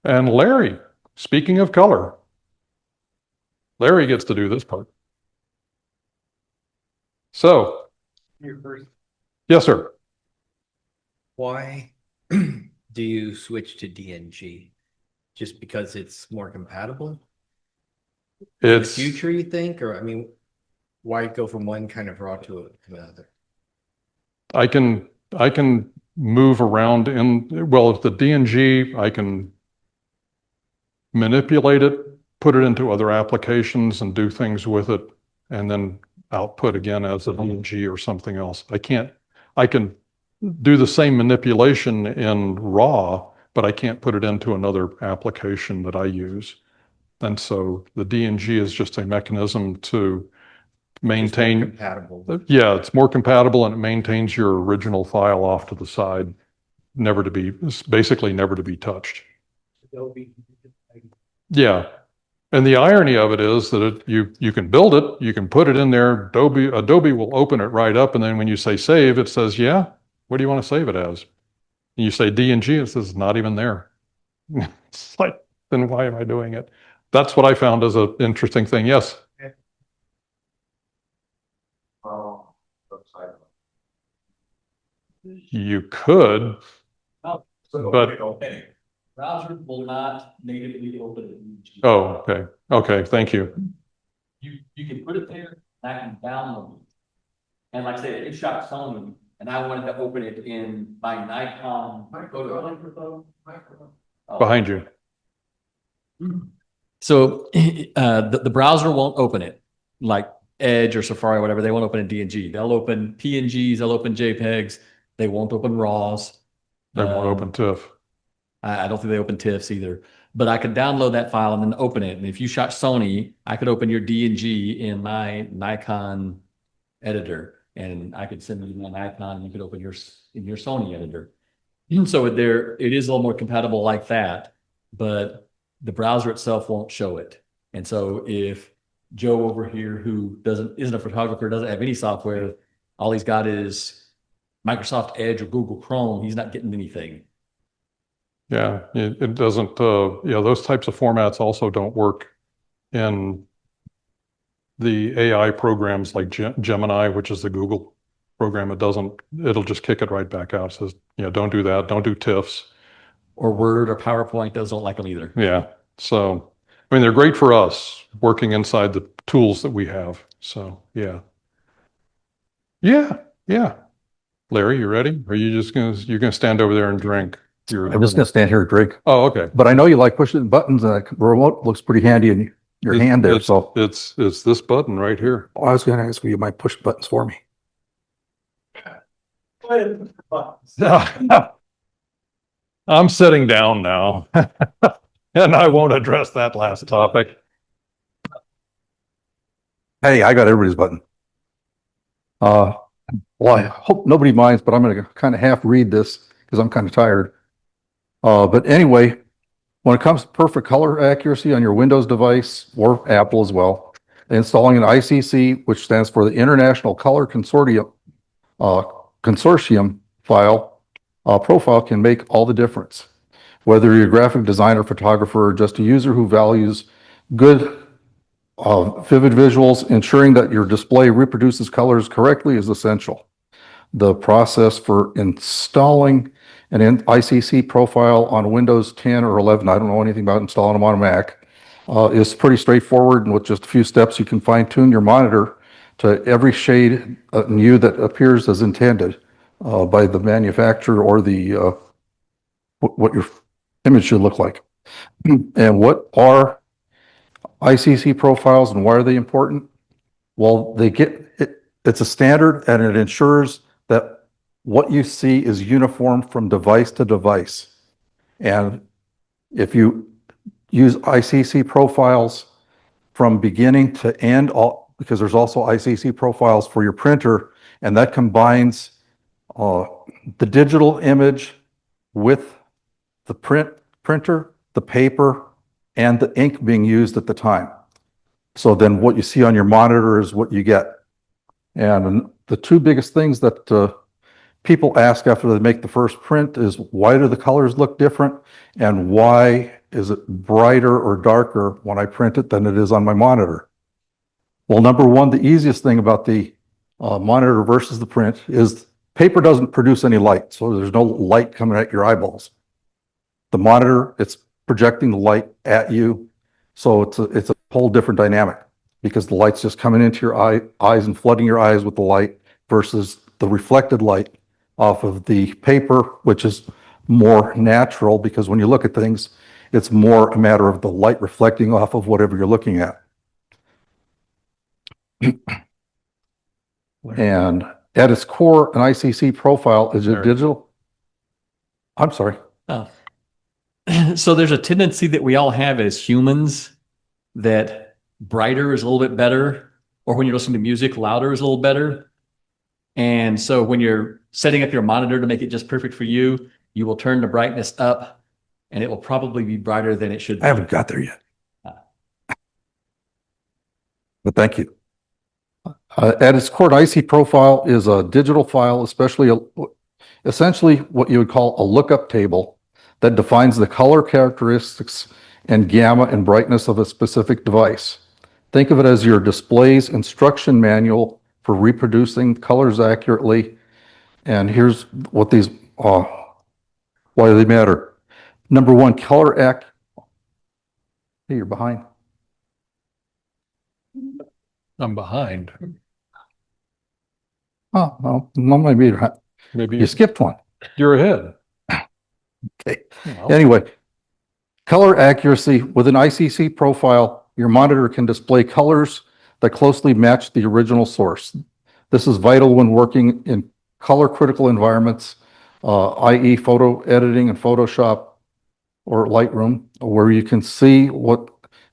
And Larry, speaking of color, Larry gets to do this part. So, yes, sir.
Why do you switch to DNG? Just because it's more compatible? In the future, you think? Or, I mean, why go from one kind of raw to another?
I can move around with the DNG, I can manipulate it, put it into other applications and do things with it, and then output again as a DNG or something else. I can do the same manipulation in RAW, but I can't put it into another application that I use. And so the DNG is just a mechanism to maintain.
It's more compatible.
Yeah, it's more compatible and it maintains your original file off to the side, basically never to be touched. Yeah. And the irony of it is that you can build it, you can put it in there, Adobe will open it right up, and then when you say save, it says, yeah, what do you want to save it as? And you say DNG, it says not even there. It's like, then why am I doing it? That's what I found as an interesting thing. Yes. You could, but
Browser will not natively open it.
oh, okay. Okay, thank you.
You can put it there, and I can download it. And like I said, it shot Sony, and I wanted to open it in my Nikon microphone.
Behind you.
So the browser won't open it, like Edge or Safari or whatever. They won't open a DNG. They'll open PNGs, they'll open JPEGs. They won't open RAWs.
They won't open TIFF.
I don't think they open TIFFs either. But I could download that file and then open it. And if you shot Sony, I could open your DNG in my Nikon editor, and I could send you my Nikon, and you could open yours in your Sony editor. So it is a little more compatible like that, but the browser itself won't show it. And so if Joe over here, who isn't a photographer, doesn't have any software, all he's got is Microsoft Edge or Google Chrome, he's not getting anything.
Yeah, it doesn't, those types of formats also don't work in the AI programs like Gemini, which is the Google program. It'll just kick it right back out. It says, don't do that. Don't do TIFFs.
Or Word or PowerPoint, those don't like them either.
Yeah. So, I mean, they're great for us working inside the tools that we have. So, yeah. Yeah. Yeah. Larry, you ready? Or are you just you're going to stand over there and drink?
I'm just gonna stand here and drink.
Oh, okay.
But I know you like pushing buttons, and the remote looks pretty handy in your hand there, so.
It's this button right here.
I was gonna ask you might push buttons for me.
I'm sitting down now, and I won't address that last topic.
Hey, I got everybody's button. Well, I hope nobody minds, but I'm gonna kind of half read this because I'm kind of tired. But anyway, when it comes to perfect color accuracy on your Windows device or Apple as well, installing an ICC, which stands for the International Color Consortium consortium file, profile can make all the difference. Whether you're a graphic designer, photographer, or just a user who values good, vivid visuals, ensuring that your display reproduces colors correctly is essential. The process for installing an ICC profile on Windows 10 or 11, I don't know anything about installing them on a Mac, is pretty straightforward, and with just a few steps you can fine tune your monitor to every shade and hue that appears as intended by the manufacturer or the what your image should look like. And what are ICC profiles and why are they important? Well, they get it, it's a standard and it ensures that what you see is uniform from device to device. And if you use ICC profiles from beginning to end, because there's also ICC profiles for your printer, and that combines the digital image with the printer, the paper, and the ink being used at the time. So then what you see on your monitor is what you get. And the two biggest things that people ask after they make the first print is, why do the colors look different? And why is it brighter or darker when I print it than it is on my monitor? Well, number one, the easiest thing about the monitor versus the print is paper doesn't produce any light. So there's no light coming at your eyeballs. The monitor, it's projecting the light at you. So it's a whole different dynamic because the light's just coming into your eyes and flooding your eyes with the light versus the reflected light off of the paper, which is more natural because when you look at things, it's more a matter of the light reflecting off of whatever you're looking at. And at its core, an ICC profile is a digital. I'm sorry.
Oh. So there's a tendency that we all have as humans that brighter is a little bit better, or when you're listening to music, louder is a little better. And so when you're setting up your monitor to make it just perfect for you, you will turn the brightness up and it will probably be brighter than it should be.
I haven't got there yet. But thank you. At its core, an IC profile is a digital file, essentially what you would call a lookup table that defines the color characteristics and gamma and brightness of a specific device. Think of it as your display's instruction manual for reproducing colors accurately. And here's what these, why they matter. Number one, color hey, you're behind.
I'm behind.
Oh, well, maybe you skipped one.
You're ahead.
Okay. Anyway, color accuracy with an ICC profile, your monitor can display colors that closely match the original source. This is vital when working in color critical environments, i.e. photo editing and Photoshop or Lightroom, where you can see what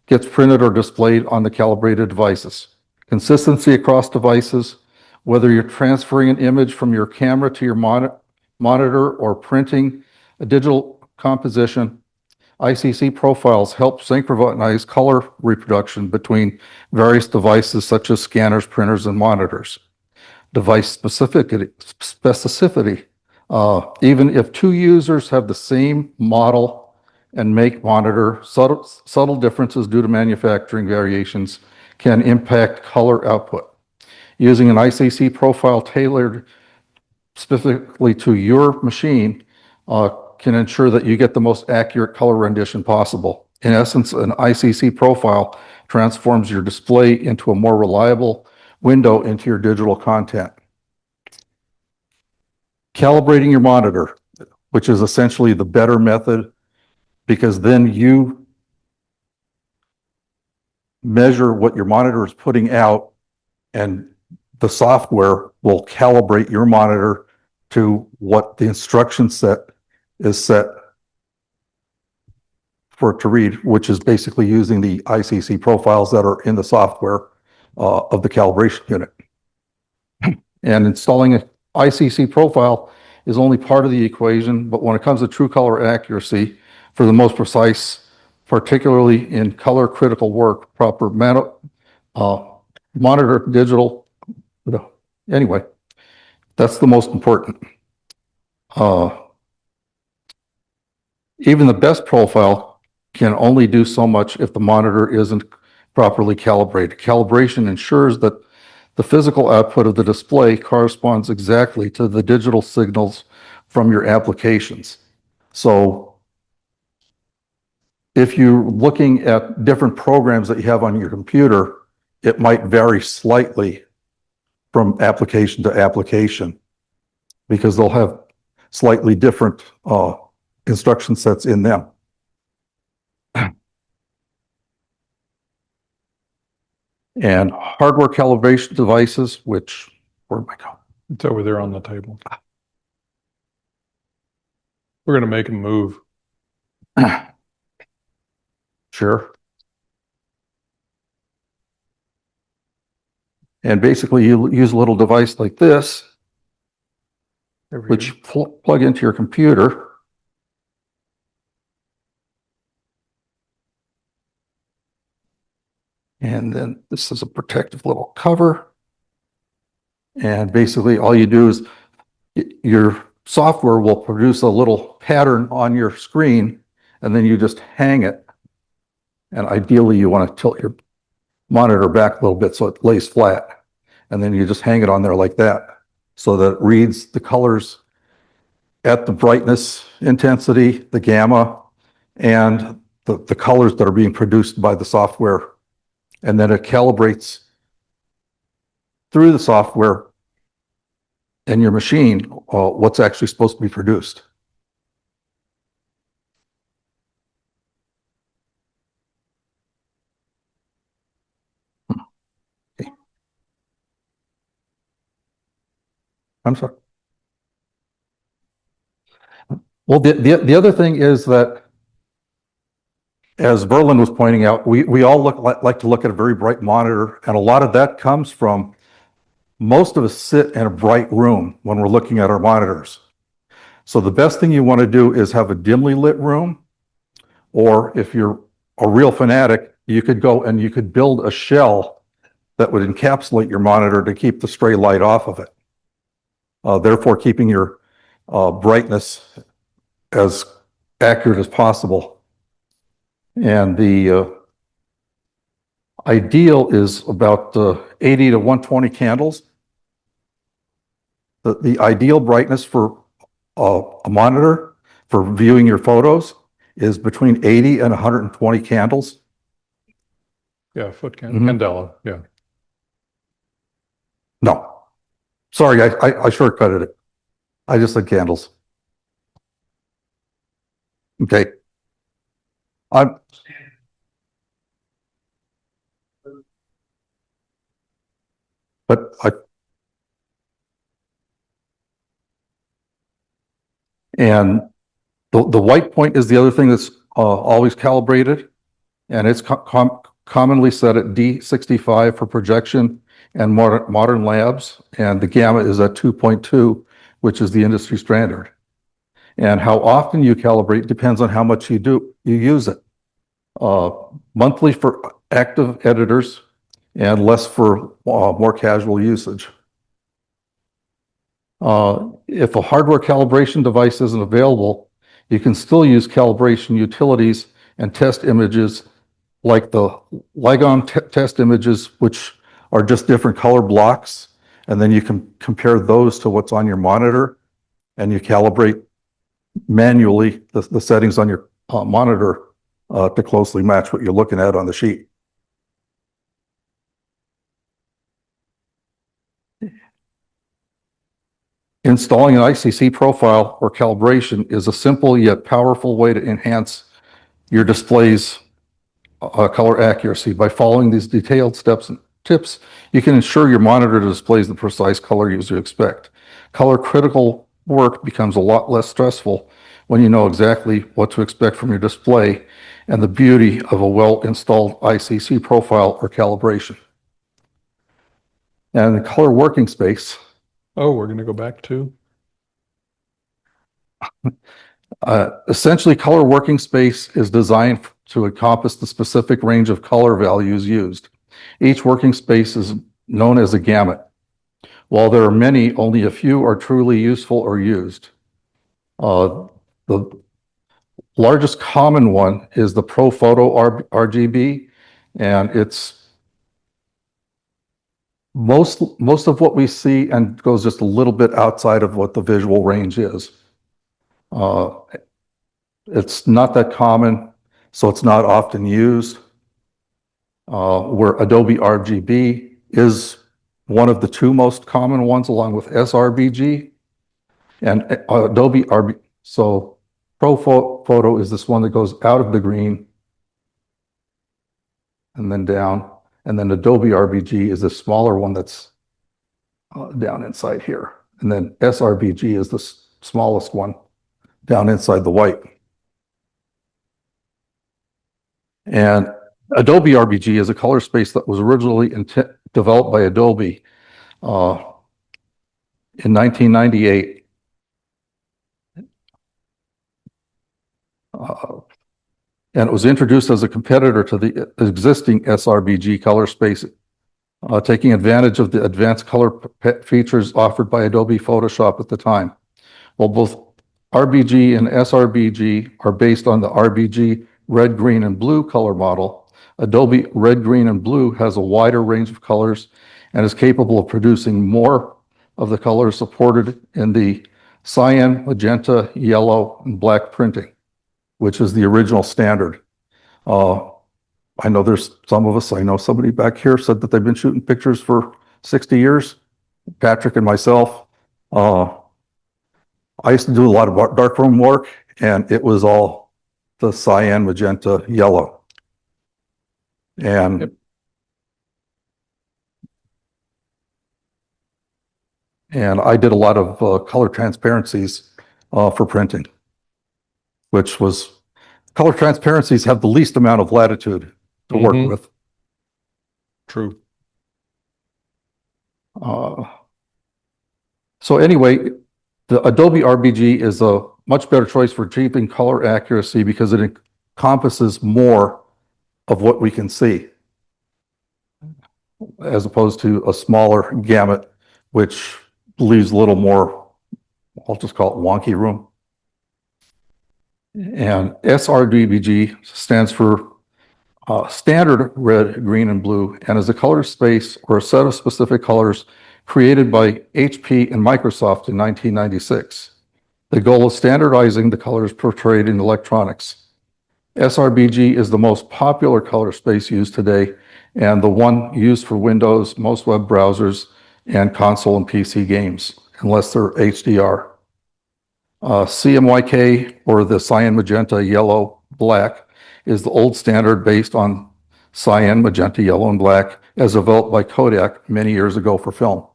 gets printed or displayed on the calibrated devices. Consistency across devices, whether you're transferring an image from your camera to your monitor or printing a digital composition, ICC profiles help synchronize color reproduction between various devices such as scanners, printers, and monitors. Device specificity. Even if two users have the same model and make monitor, subtle differences due to manufacturing variations can impact color output. Using an ICC profile tailored specifically to your machine can ensure that you get the most accurate color rendition possible. In essence, an ICC profile transforms your display into a more reliable window into your digital content. Calibrating your monitor, which is essentially the better method, because then you measure what your monitor is putting out and the software will calibrate your monitor to what the instruction set is set for it to read, which is basically using the ICC profiles that are in the software of the calibration unit. And installing an ICC profile is only part of the equation, but when it comes to true color accuracy, for the most precise, particularly in color critical work, proper monitor digital, anyway, That's the most important. Even the best profile can only do so much if the monitor isn't properly calibrated. Calibration ensures that the physical output of the display corresponds exactly to the digital signals from your applications. So if you're looking at different programs that you have on your computer, it might vary slightly from application to application because they'll have slightly different instruction sets in them. And hardware calibration devices, which, where am I going?
It's over there on the table. We're going to make him move.
Sure. And basically you use a little device like this, which you plug into your computer. And then this is a protective little cover. And basically all you do is your software will produce a little pattern on your screen, and then you just hang it. And ideally you want to tilt your monitor back a little bit so it lays flat. And then you just hang it on there like that so that it reads the colors at the brightness, intensity, the gamma, and the colors that are being produced by the software. And then it calibrates through the software in your machine what's actually supposed to be produced. Okay. I'm sorry. Well, the other thing is that, as Berlin was pointing out, we all like to look at a very bright monitor, and a lot of that comes from most of us sit in a bright room when we're looking at our monitors. So the best thing you want to do is have a dimly lit room, or if you're a real fanatic, you could go and you could build a shell that would encapsulate your monitor to keep the stray light off of it. Therefore keeping your brightness as accurate as possible. And the ideal is about 80 to 120 candles. The ideal brightness for a monitor for viewing your photos is between 80 and 120 candles.
Yeah, candela, yeah.
No, sorry, I shortcutted it. I just said candles. Okay. And the white point is the other thing that's always calibrated, and it's commonly set at D65 for projection and modern labs, and the gamma is at 2.2, which is the industry standard. And how often you calibrate depends on how much you use it. Monthly for active editors and less for more casual usage. If a hardware calibration device isn't available, you can still use calibration utilities and test images like the Ligon test images, which are just different color blocks. And then you can compare those to what's on your monitor, and you calibrate manually the settings on your monitor to closely match what you're looking at on the sheet. Installing an ICC profile or calibration is a simple yet powerful way to enhance your display's color accuracy. By following these detailed steps and tips, you can ensure your monitor displays the precise color you expect. Color critical work becomes a lot less stressful when you know exactly what to expect from your display and the beauty of a well-installed ICC profile or calibration. And the color working space.
Oh, we're going to go back to?
Essentially, color working space is designed to encompass the specific range of color values used. Each working space is known as a gamut. While there are many, only a few are truly useful or used. The largest common one is the ProPhoto RGB, and it's most of what we see and goes just a little bit outside of what the visual range is. It's not that common, so it's not often used. Where Adobe RGB is one of the two most common ones, along with sRGB and Adobe RGB. So ProPhoto is this one that goes out of the green and then down, and then Adobe RGB is the smaller one that's down inside here, and then sRGB is the smallest one down inside the white. And Adobe RGB is a color space that was originally developed by Adobe in 1998. And it was introduced as a competitor to the existing sRGB color space, taking advantage of the advanced color features offered by Adobe Photoshop at the time. While both RGB and sRGB are based on the RGB red, green, and blue color model, Adobe Red, Green, and Blue has a wider range of colors and is capable of producing more of the colors supported in the cyan, magenta, yellow, and black printing, which is the original standard. I know there's some of us, I know somebody back here said that they've been shooting pictures for 60 years, Patrick and myself. I used to do a lot of darkroom work, and it was all the cyan, magenta, yellow. And I did a lot of color transparencies for printing, which was, color transparencies have the least amount of latitude to work with.
True.
So anyway, the Adobe RGB is a much better choice for achieving color accuracy because it encompasses more of what we can see, as opposed to a smaller gamut, which leaves a little more, I'll just call it wonky room. And sRGB stands for standard red, green, and blue, and is a color space or a set of specific colors created by HP and Microsoft in 1996. The goal is standardizing the colors portrayed in electronics. sRGB is the most popular color space used today and the one used for Windows, most web browsers, and console and PC games, unless they're HDR. CMYK, or the cyan, magenta, yellow, black, is the old standard based on cyan, magenta, yellow, and black as developed by Kodak many years ago for film.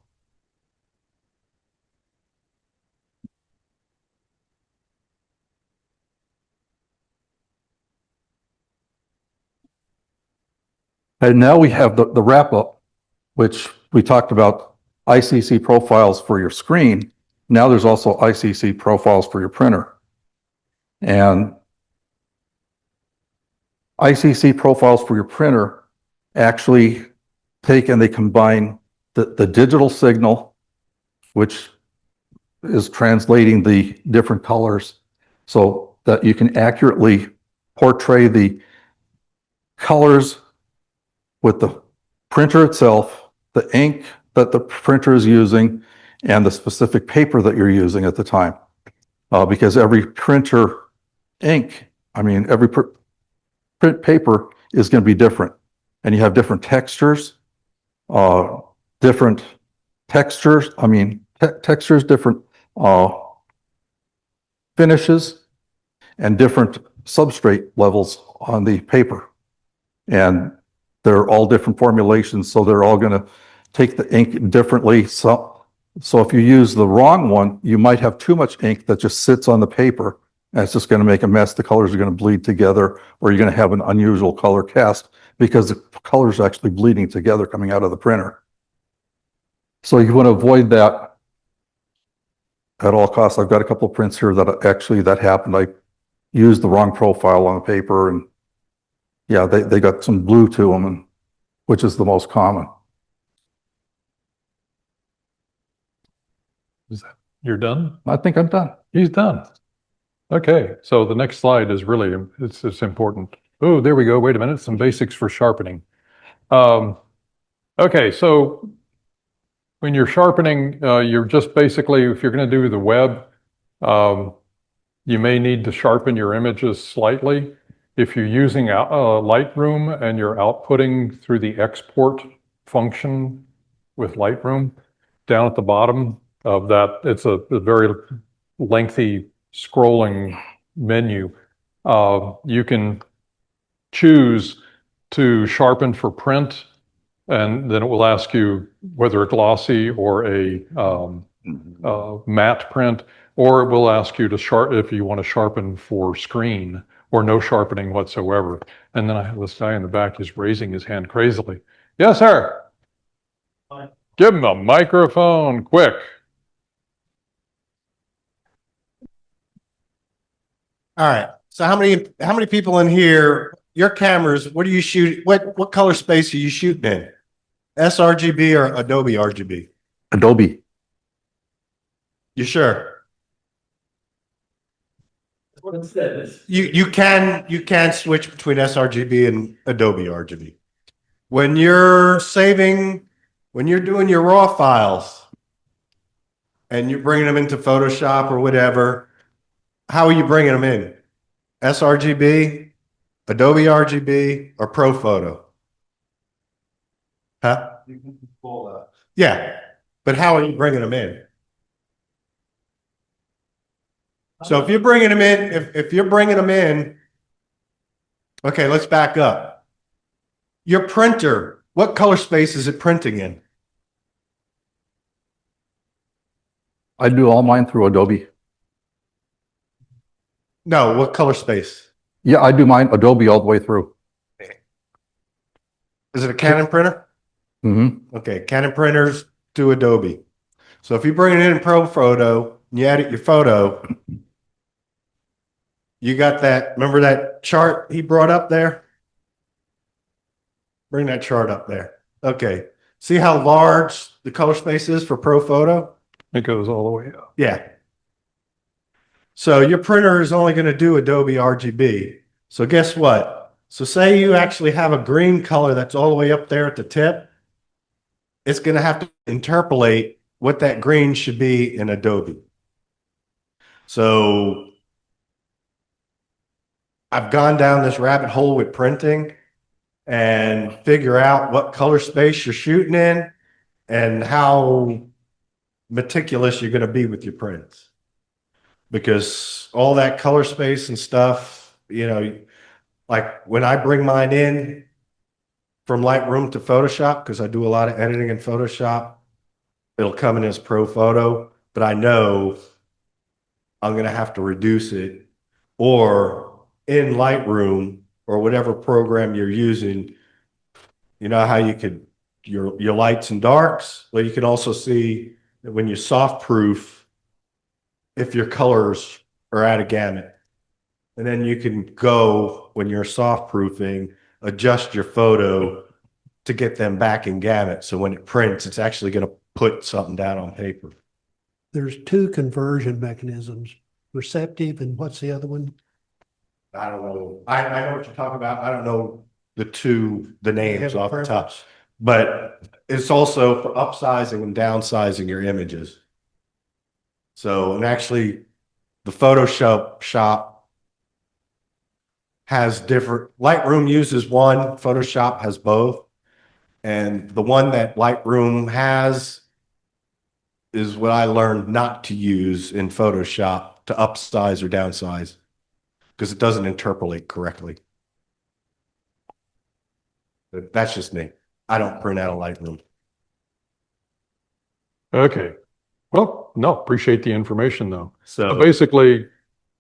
And now we have the wrap-up, which we talked about ICC profiles for your screen. Now there's also ICC profiles for your printer. And ICC profiles for your printer actually take and they combine the digital signal, which is translating the different colors so that you can accurately portray the colors with the printer itself, the ink that the printer is using, and the specific paper that you're using at the time. Because every printer ink, every print paper is going to be different. And you have different textures, different finishes, and different substrate levels on the paper. And they're all different formulations, so they're all going to take the ink differently. So if you use the wrong one, you might have too much ink that just sits on the paper, and it's just going to make a mess. The colors are going to bleed together, or you're going to have an unusual color cast because the colors are actually bleeding together coming out of the printer. So you want to avoid that at all costs. I've got a couple of prints here that happened. I used the wrong profile on the paper, and yeah, they got some blue to them, which is the most common.
You're done?
I think I'm done.
He's done. Okay, so the next slide is really, it's important. Oh, there we go. Wait a minute. Some basics for sharpening. Okay, so when you're sharpening, you're just basically, if you're going to do the web, you may need to sharpen your images slightly. If you're using Lightroom and you're outputting through the export function with Lightroom, down at the bottom of that, it's a very lengthy scrolling menu. You can choose to sharpen for print, and then it will ask you whether a glossy or a matte print, or it will ask you to if you want to sharpen for screen or no sharpening whatsoever. And then I have this guy in the back, he's raising his hand crazily. Yes, sir.
Hi.
Give him a microphone, quick.
All right. So how many people in here, your cameras, what do you shoot? What color space are you shooting in? sRGB or Adobe RGB?
Adobe.
You sure?
What's this?
You can switch between sRGB and Adobe RGB. When you're doing your raw files and you're bringing them into Photoshop or whatever, how are you bringing them in? sRGB, Adobe RGB, or ProPhoto? Huh?
You can pull that.
Yeah, but how are you bringing them in? So if you're bringing them in, if you're bringing them in, okay, let's back up. Your printer, what color space is it printing in?
I do all mine through Adobe.
No, what color space?
Yeah, I do mine Adobe all the way through.
Is it a Canon printer?
Mm-hmm.
Okay, Canon printers do Adobe. So if you bring it in ProPhoto and you edit your photo, you got that, remember that chart he brought up there? Bring that chart up there. Okay. See how large the color space is for ProPhoto?
It goes all the way up.
Yeah. So your printer is only going to do Adobe RGB. So guess what? So say you actually have a green color that's all the way up there at the tip. It's going to have to interpolate what that green should be in Adobe. So I've gone down this rabbit hole with printing and figure out what color space you're shooting in and how meticulous you're going to be with your prints. Because all that color space and stuff, you know, like when I bring mine in from Lightroom to Photoshop, because I do a lot of editing in Photoshop, it'll come in as ProPhoto, but I know I'm going to have to reduce it, or in Lightroom or whatever program you're using, you know how you could, your lights and darks, well, you can also see that when you soft proof, if your colors are out of gamut. And then you can go, when you're soft proofing, adjust your photo to get them back in gamut. So when it prints, it's actually going to put something down on paper.
There's two conversion mechanisms, receptive and what's the other one?
I don't know. I know what you're talking about. I don't know the names off the top, but it's also for upsizing and downsizing your images. So, and actually the Photoshop shop has different, Lightroom uses one, Photoshop has both. And the one that Lightroom has is what I learned not to use in Photoshop to upsize or downsize, because it doesn't interpolate correctly. But that's just me. I don't print out of Lightroom.
Okay. Well, no, appreciate the information though.
So
Basically,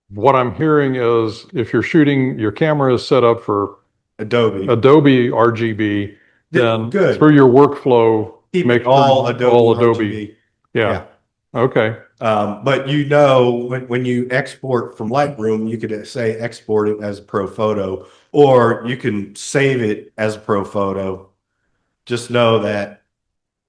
what I'm hearing is if you're shooting, your camera is set up for
Adobe
RGB, then
good.
through your workflow,
Keep
make
it all
sure
Adobe.
RGB. Yeah. Okay.
But you know, when you export from Lightroom, you could say export it as a ProPhoto, or you can save it as a ProPhoto. Just know that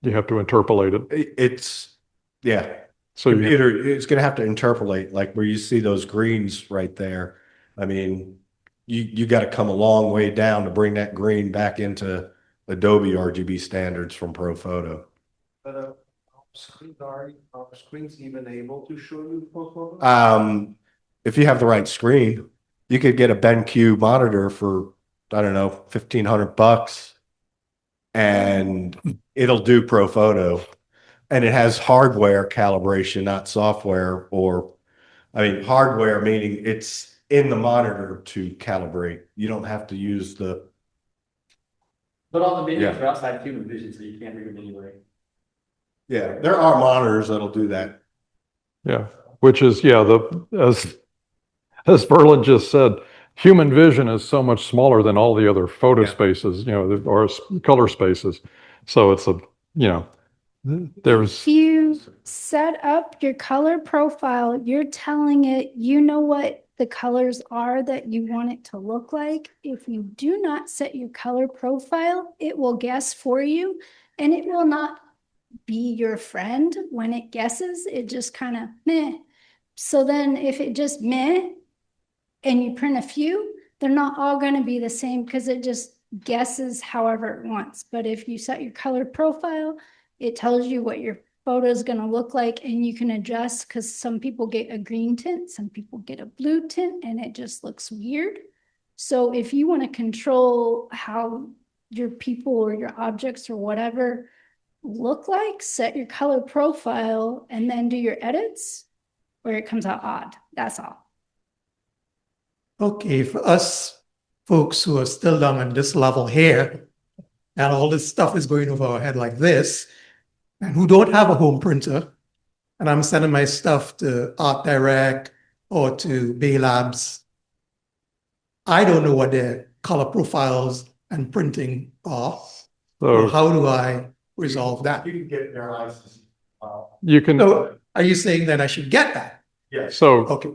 You have to interpolate it.
it's, yeah.
So you,
Computer, it's gonna have to interpolate, like where you see those greens right there. I mean, you gotta come a long way down to bring that green back into Adobe RGB standards from ProPhoto.
But screens even able to show you photos?
If you have the right screen, you could get a BenQ monitor for, I don't know, $1,500. And it'll do ProPhoto. And it has hardware calibration, not software, or, I mean, hardware meaning it's in the monitor to calibrate. You don't have to use the,
But all the
videos
videos are outside of human vision, so you can't read them anyway.
yeah, there are monitors that'll do that.
yeah, which is, yeah, as Verlin just said, human vision is so much smaller than all the other photo
Yeah.
spaces, or color spaces. So it's there's,
If you set up your color profile, you're telling it, you know what the colors are that you want it to look like. If you do not set your color profile, it will guess for you, and it will not be your friend when it guesses. It just kind of meh. So then if it just meh and you print a few, they're not all going to be the same because it just guesses however it wants. But if you set your color profile, it tells you what your photo is going to look like, and you can adjust because some people get a green tint, some people get a blue tint, and it just looks weird. So if you want to control how your people or your objects or whatever look like, set your color profile and then do your edits, or it comes out odd. That's all.
Okay, for us folks who are still down on this level here, and all this stuff is going over our head like this, and who don't have a home printer, and I'm sending my stuff to Art Direct or to Bay Labs, I don't know what their color profiles and printing are. So how do I resolve that?
You can get their license.
you can,
So are you saying that I should get that?
Yes.
so,
Okay,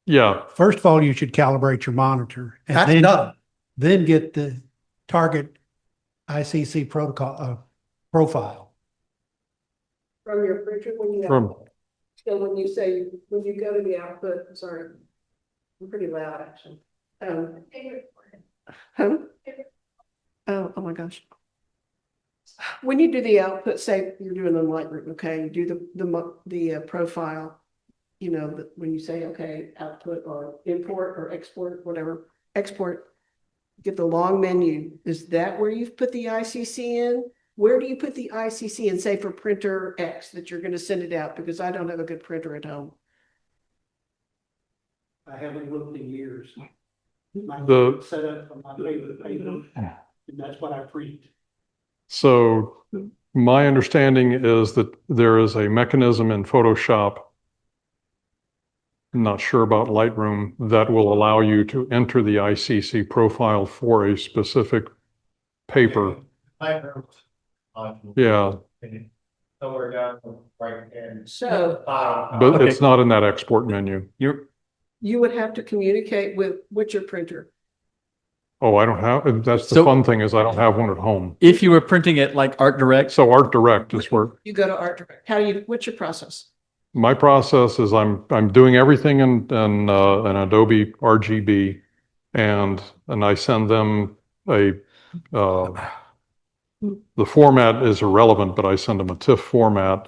yeah,
First of all, you should calibrate your monitor
that's
and
done.
then get the target ICC protocol, profile.
From your printer when you
from,
so when you say, when you go to the output, sorry, I'm pretty loud actually. Huh? Oh my gosh. When you do the output, say you're doing on Lightroom, okay, you do the profile, when you say, okay, output or import or export, whatever, export, get the long menu. Is that where you've put the ICC in? Where do you put the ICC in, say for printer X that you're going to send it out? Because I don't have a good printer at home.
I haven't looked in years.
The-
Set up on my favorite paper, and that's what I print.
so my understanding is that there is a mechanism in Photoshop, I'm not sure about Lightroom, that will allow you to enter the ICC profile for a specific paper. Yeah,
Somewhere down right there.
So
but it's not in that export menu.
you would have to communicate with your printer.
Oh, I don't have, that's the
So-
fun thing is I don't have one at home.
If you were printing it like Art Direct,
So Art Direct is where
You go to Art Direct. What's your process?
my process is I'm doing everything in an Adobe RGB, and I send them the format is irrelevant, but I send them a TIFF format,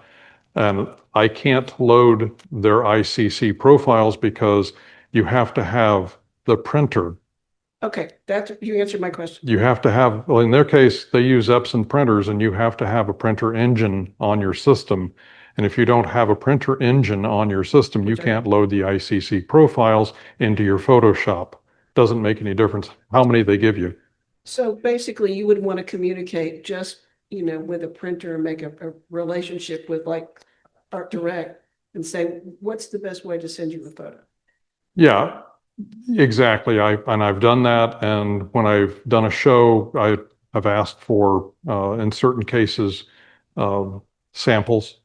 and I can't load their ICC profiles because you have to have the printer.
Okay, you answered my question.
You have to have, well, in their case, they use Epson printers, and you have to have a printer engine on your system. And if you don't have a printer engine on your system, you can't load the ICC profiles into your Photoshop. Doesn't make any difference how many they give you.
So basically you would want to communicate just, with a printer and make a relationship with like Art Direct and say, what's the best way to send you a photo?
Yeah, exactly. I've done that. And when I've done a show, I've asked for, in certain cases, samples,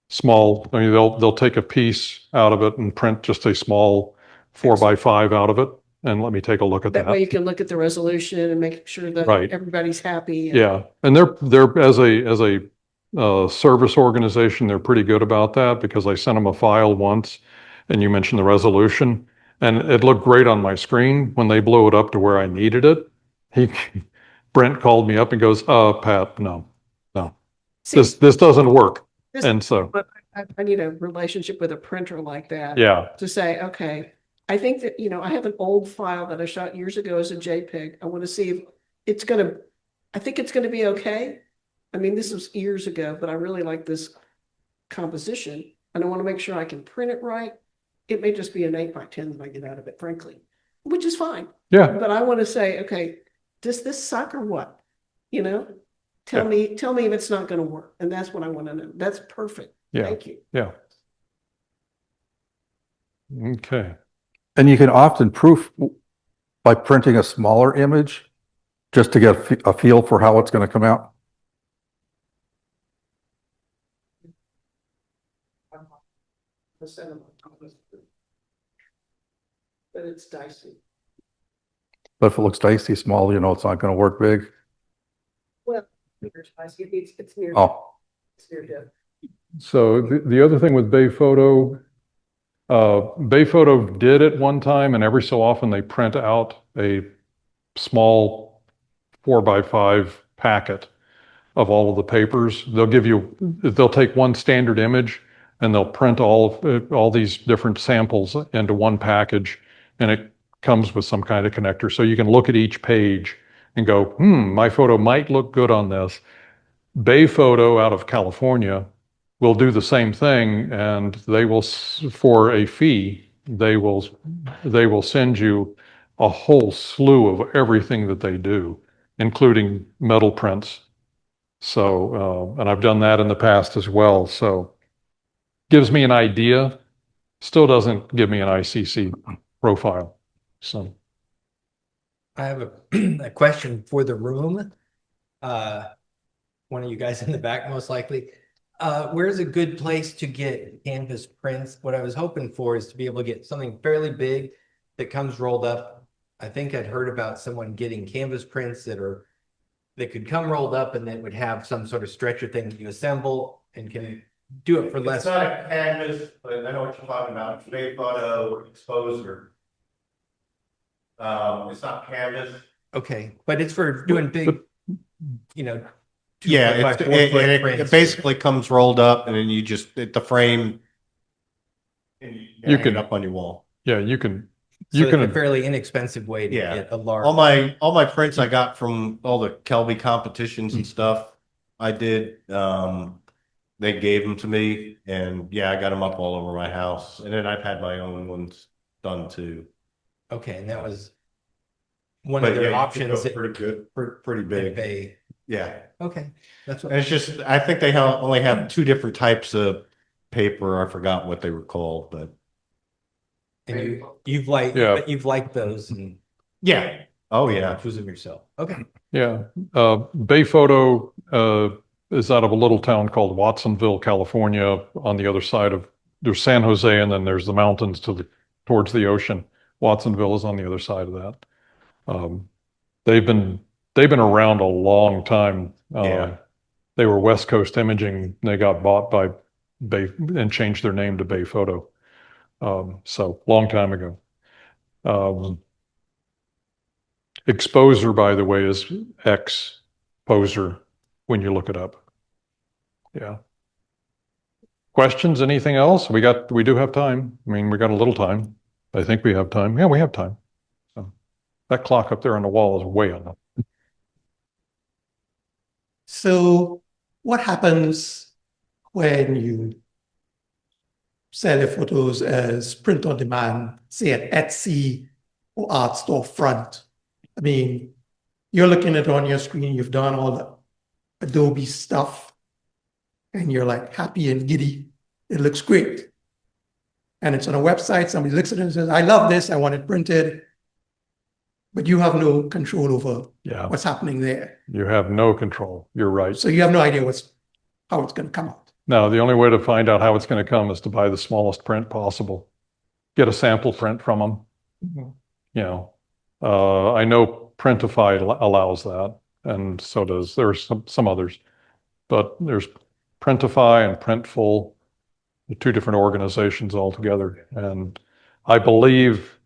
small, I mean, they'll take a piece out of it and print just a small 4x5 out of it. And let me take a look at
That way you
that.
can look at the resolution and make sure that
Right.
everybody's happy.
Yeah. And they're as a service organization, they're pretty good about that because I sent them a file once and you mentioned the resolution and it looked great on my screen. When they blew it up to where I needed it, Brent called me up and goes, Pat, no.
See,
This doesn't work.
this-
And so,
But I need a relationship with a printer like that.
yeah,
To say, okay, I think that, I have an old file that I shot years ago as a JPEG. I want to see if it's I think it's gonna be okay. I mean, this was years ago, but I really like this composition and I want to make sure I can print it right. It may just be an 8x10 that I get out of it, frankly, which is fine.
yeah,
But I want to say, okay, does this suck or what? Tell me if it's not going to work. And that's what I want to know. That's perfect.
yeah,
Thank you.
yeah. Okay.
And you can often proof by printing a smaller image just to get a feel for how it's going to come out.
But it's dicey.
But if it looks dicey small, you know it's not going to work big.
Well, it's dicey. It's near.
Oh,
It's near death.
So the other thing with Bay Photo did it one time and every so often they print out a small 4x5 packet of all of the papers. They'll take one standard image and they'll print all these different samples into one package and it comes with some kind of connector. So you can look at each page and go, my photo might look good on this. Bay Photo out of California will do the same thing and they will, for a fee, they will send you a whole slew of everything that they do, including metal prints. So, and I've done that in the past as well. So gives me an idea, still doesn't give me an ICC profile. So
I have a question for the room. One of you guys in the back, most likely. Where's a good place to get canvas prints? What I was hoping for is to be able to get something fairly big that comes rolled up. I think I'd heard about someone getting canvas prints that could come rolled up and then would have some sort of stretcher thing that you assemble and can do it for less.
It's not a canvas, but I know what you're talking about. It's Faeo photo exposure. It's not canvas.
Okay, but it's for doing big,
Yeah,
2 foot by 4 foot
it
prints.
basically comes rolled up and then you just, the frame. And you
You
hang
can-
it up on your wall.
yeah, you can,
So it's a fairly inexpensive way to
Yeah.
get a large.
All my prints I got from all the Kelby competitions and stuff. I did, they gave them to me and yeah, I got them up all over my house. And then I've had my own ones done too.
Okay, and that was one
But
of their
yeah,
options.
pretty good, pretty big.
Bay.
Yeah.
Okay, that's what.
And it's just, I think they only have two different types of paper. I forgot what they were called, but.
And you've liked,
Yeah.
but you've liked those and
Yeah. Oh, yeah.
choose them yourself. Okay.
yeah. Bay Photo is out of a little town called Watsonville, California, on the other side of, there's San Jose and then there's the mountains towards the ocean. Watsonville is on the other side of that. They've been around a long time.
Yeah.
They were West Coast Imaging. They got bought by Bay and changed their name to Bay Photo. So long time ago. Exposure, by the way, is X-poser when you look it up. Yeah. Questions? Anything else? We do have time. I mean, we got a little time. I think we have time. Yeah, we have time. So that clock up there on the wall is way on.
So what happens when you sell your photos as print on demand, say at Etsy or Art Storefront? I mean, you're looking at it on your screen, you've done all the Adobe stuff, and you're like happy and giddy. It looks great. And it's on a website, somebody looks at it and says, I love this, I want it printed. But you have no control over what's happening there.
You have no control. You're right.
So you have no idea how it's going to come out.
No, the only way to find out how it's going to come is to buy the smallest print possible. Get a sample print from them. You know, I know Printify allows that, and so there's some others, but there's Printify and Printful, the two different organizations altogether. And I believe,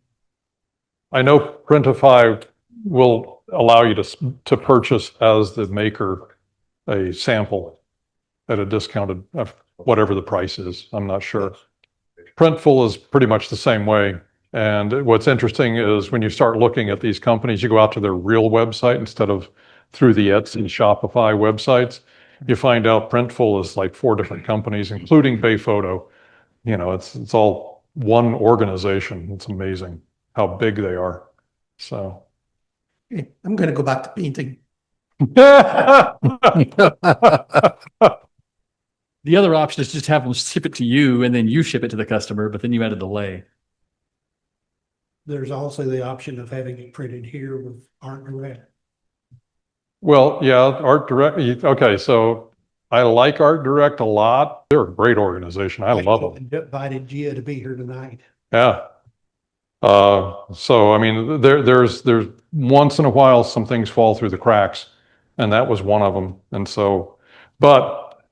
I know Printify will allow you to purchase as the maker a sample at a discounted, whatever the price is. I'm not sure. Printful is pretty much the same way. And what's interesting is when you start looking at these companies, you go out to their real website instead of through the Etsy, Shopify websites. You find out Printful is like 4 different companies, including Bay Photo. You know, it's all one organization. It's amazing how big they are. So.
Okay, I'm gonna go back to painting.
The other option is just have them ship it to you and then you ship it to the customer, but then you add a delay.
There's also the option of having it printed here with Art Direct.
Well, yeah, Art Direct. Okay, so I like Art Direct a lot. They're a great organization. I love them.
Invited Gia to be here tonight.
Yeah. So I mean, there's once in a while some things fall through the cracks, and that was one of them. And so, but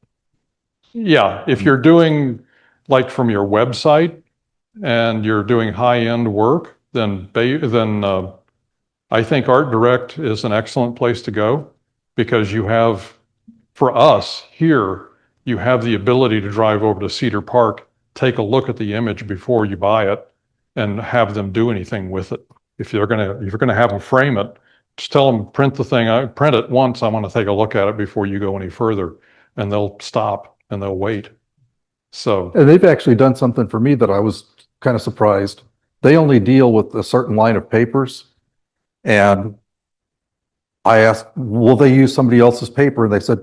yeah, if you're doing like from your website and you're doing high-end work, then I think Art Direct is an excellent place to go because you have, for us here, you have the ability to drive over to Cedar Park, take a look at the image before you buy it, and have them do anything with it. If you're gonna have them frame it, just tell them print the thing. I print it once. I want to take a look at it before you go any further, and they'll stop and they'll wait. So
And they've actually done something for me that I was kind of surprised. They only deal with a certain line of papers. And I asked, will they use somebody else's paper? And they said,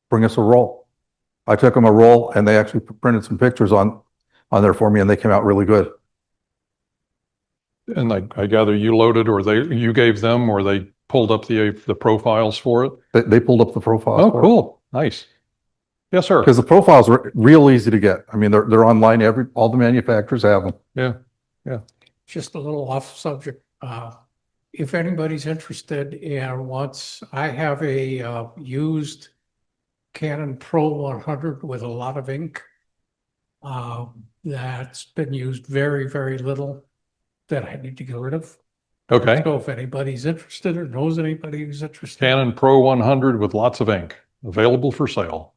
bring us a roll. I took them a roll and they actually printed some pictures on there for me and they came out really good.
and I gather you loaded or you gave them or they pulled up the profiles for it.
They pulled up the profiles.
Oh,
for it.
cool. Nice. Yes, sir.
Because the profiles are real easy to get. I mean, they're online. All the manufacturers have them.
Yeah. Yeah.
Just a little off subject. If anybody's interested and wants, I have a used Canon Pro 100 with a lot of ink. That's been used very, very little that I need to get rid of.
Okay.
So if anybody's interested or knows anybody who's interested,
Canon Pro 100 with lots of ink available for sale.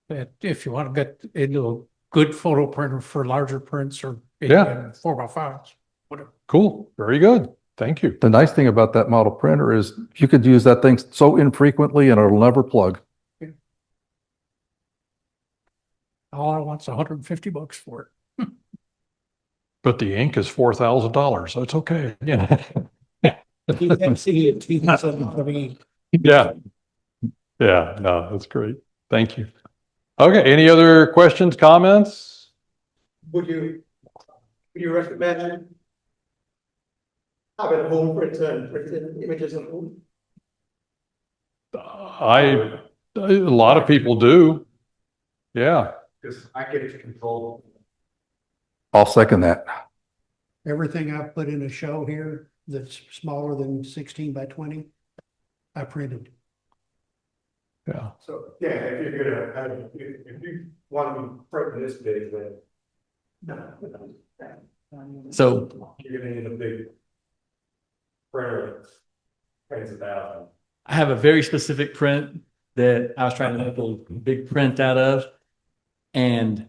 that if you want to get into a good photo printer for larger prints or
Yeah.
4x5s, whatever.
Cool. Very good. Thank you.
The nice thing about that model printer is you could use that thing so infrequently and it'll never plug.
All I want's $150 for it.
But the ink is $4,000. So it's okay. Yeah.
You haven't seen it, I mean,
Yeah. Yeah. No, that's great. Thank you. Okay. Any other questions, comments?
Would you recommend having a home printer and printing images at home?
A lot of people do. Yeah.
Because I get to control.
I'll second that.
everything I've put in a show here that's smaller than 16 by 20, I printed.
Yeah.
So, yeah, if you're gonna, if you want to be printing this big, then.
So
You're gonna need a big printer. Prints a thousand.
I have a very specific print that I was trying to make a big print out of, and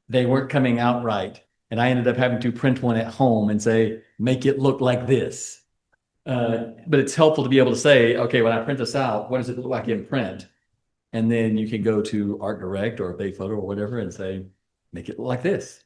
they weren't coming out right. And I ended up having to print one at home and say, make it look like this. But it's helpful to be able to say, okay, when I print this out, what does it look like in print? And then you can go to Art Direct or Bay Photo or whatever and say, make it look like this.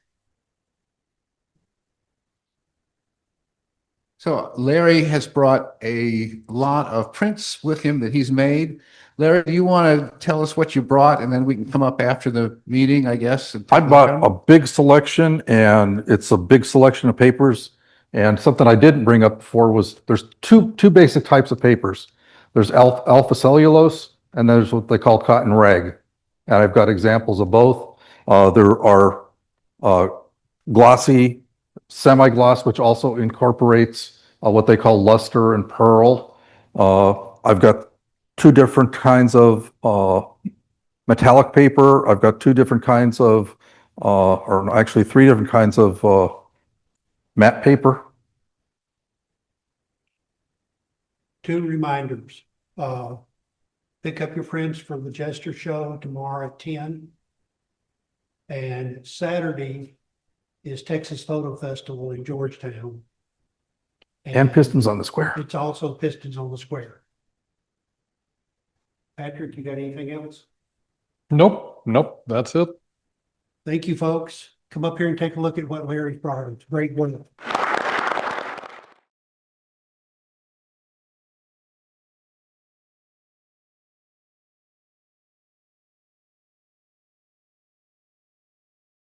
So Larry has brought a lot of prints with him that he's made. Larry, do you want to tell us what you brought and then we can come up after the meeting, I guess? And
I
talk
bought
about
a big selection and it's a big selection of papers. And something I didn't bring up before was there's two basic types of papers. There's alpha cellulose and there's what they call cotton rag. And I've got examples of both. There are glossy, semi-gloss, which also incorporates what they call luster and pearl. I've got two different kinds of metallic paper. I've got two different kinds of, or actually three different kinds of, matte paper.
Two reminders. Pick up your prints from the Jester Show tomorrow at 10. And Saturday is Texas Photo Festival in Georgetown.
And Pistons on the Square.
It's also Pistons on the Square. Patrick, you got anything else?
Nope, nope, that's it.
Thank you, folks. Come up here and take a look at what Larry's brought. It's great work.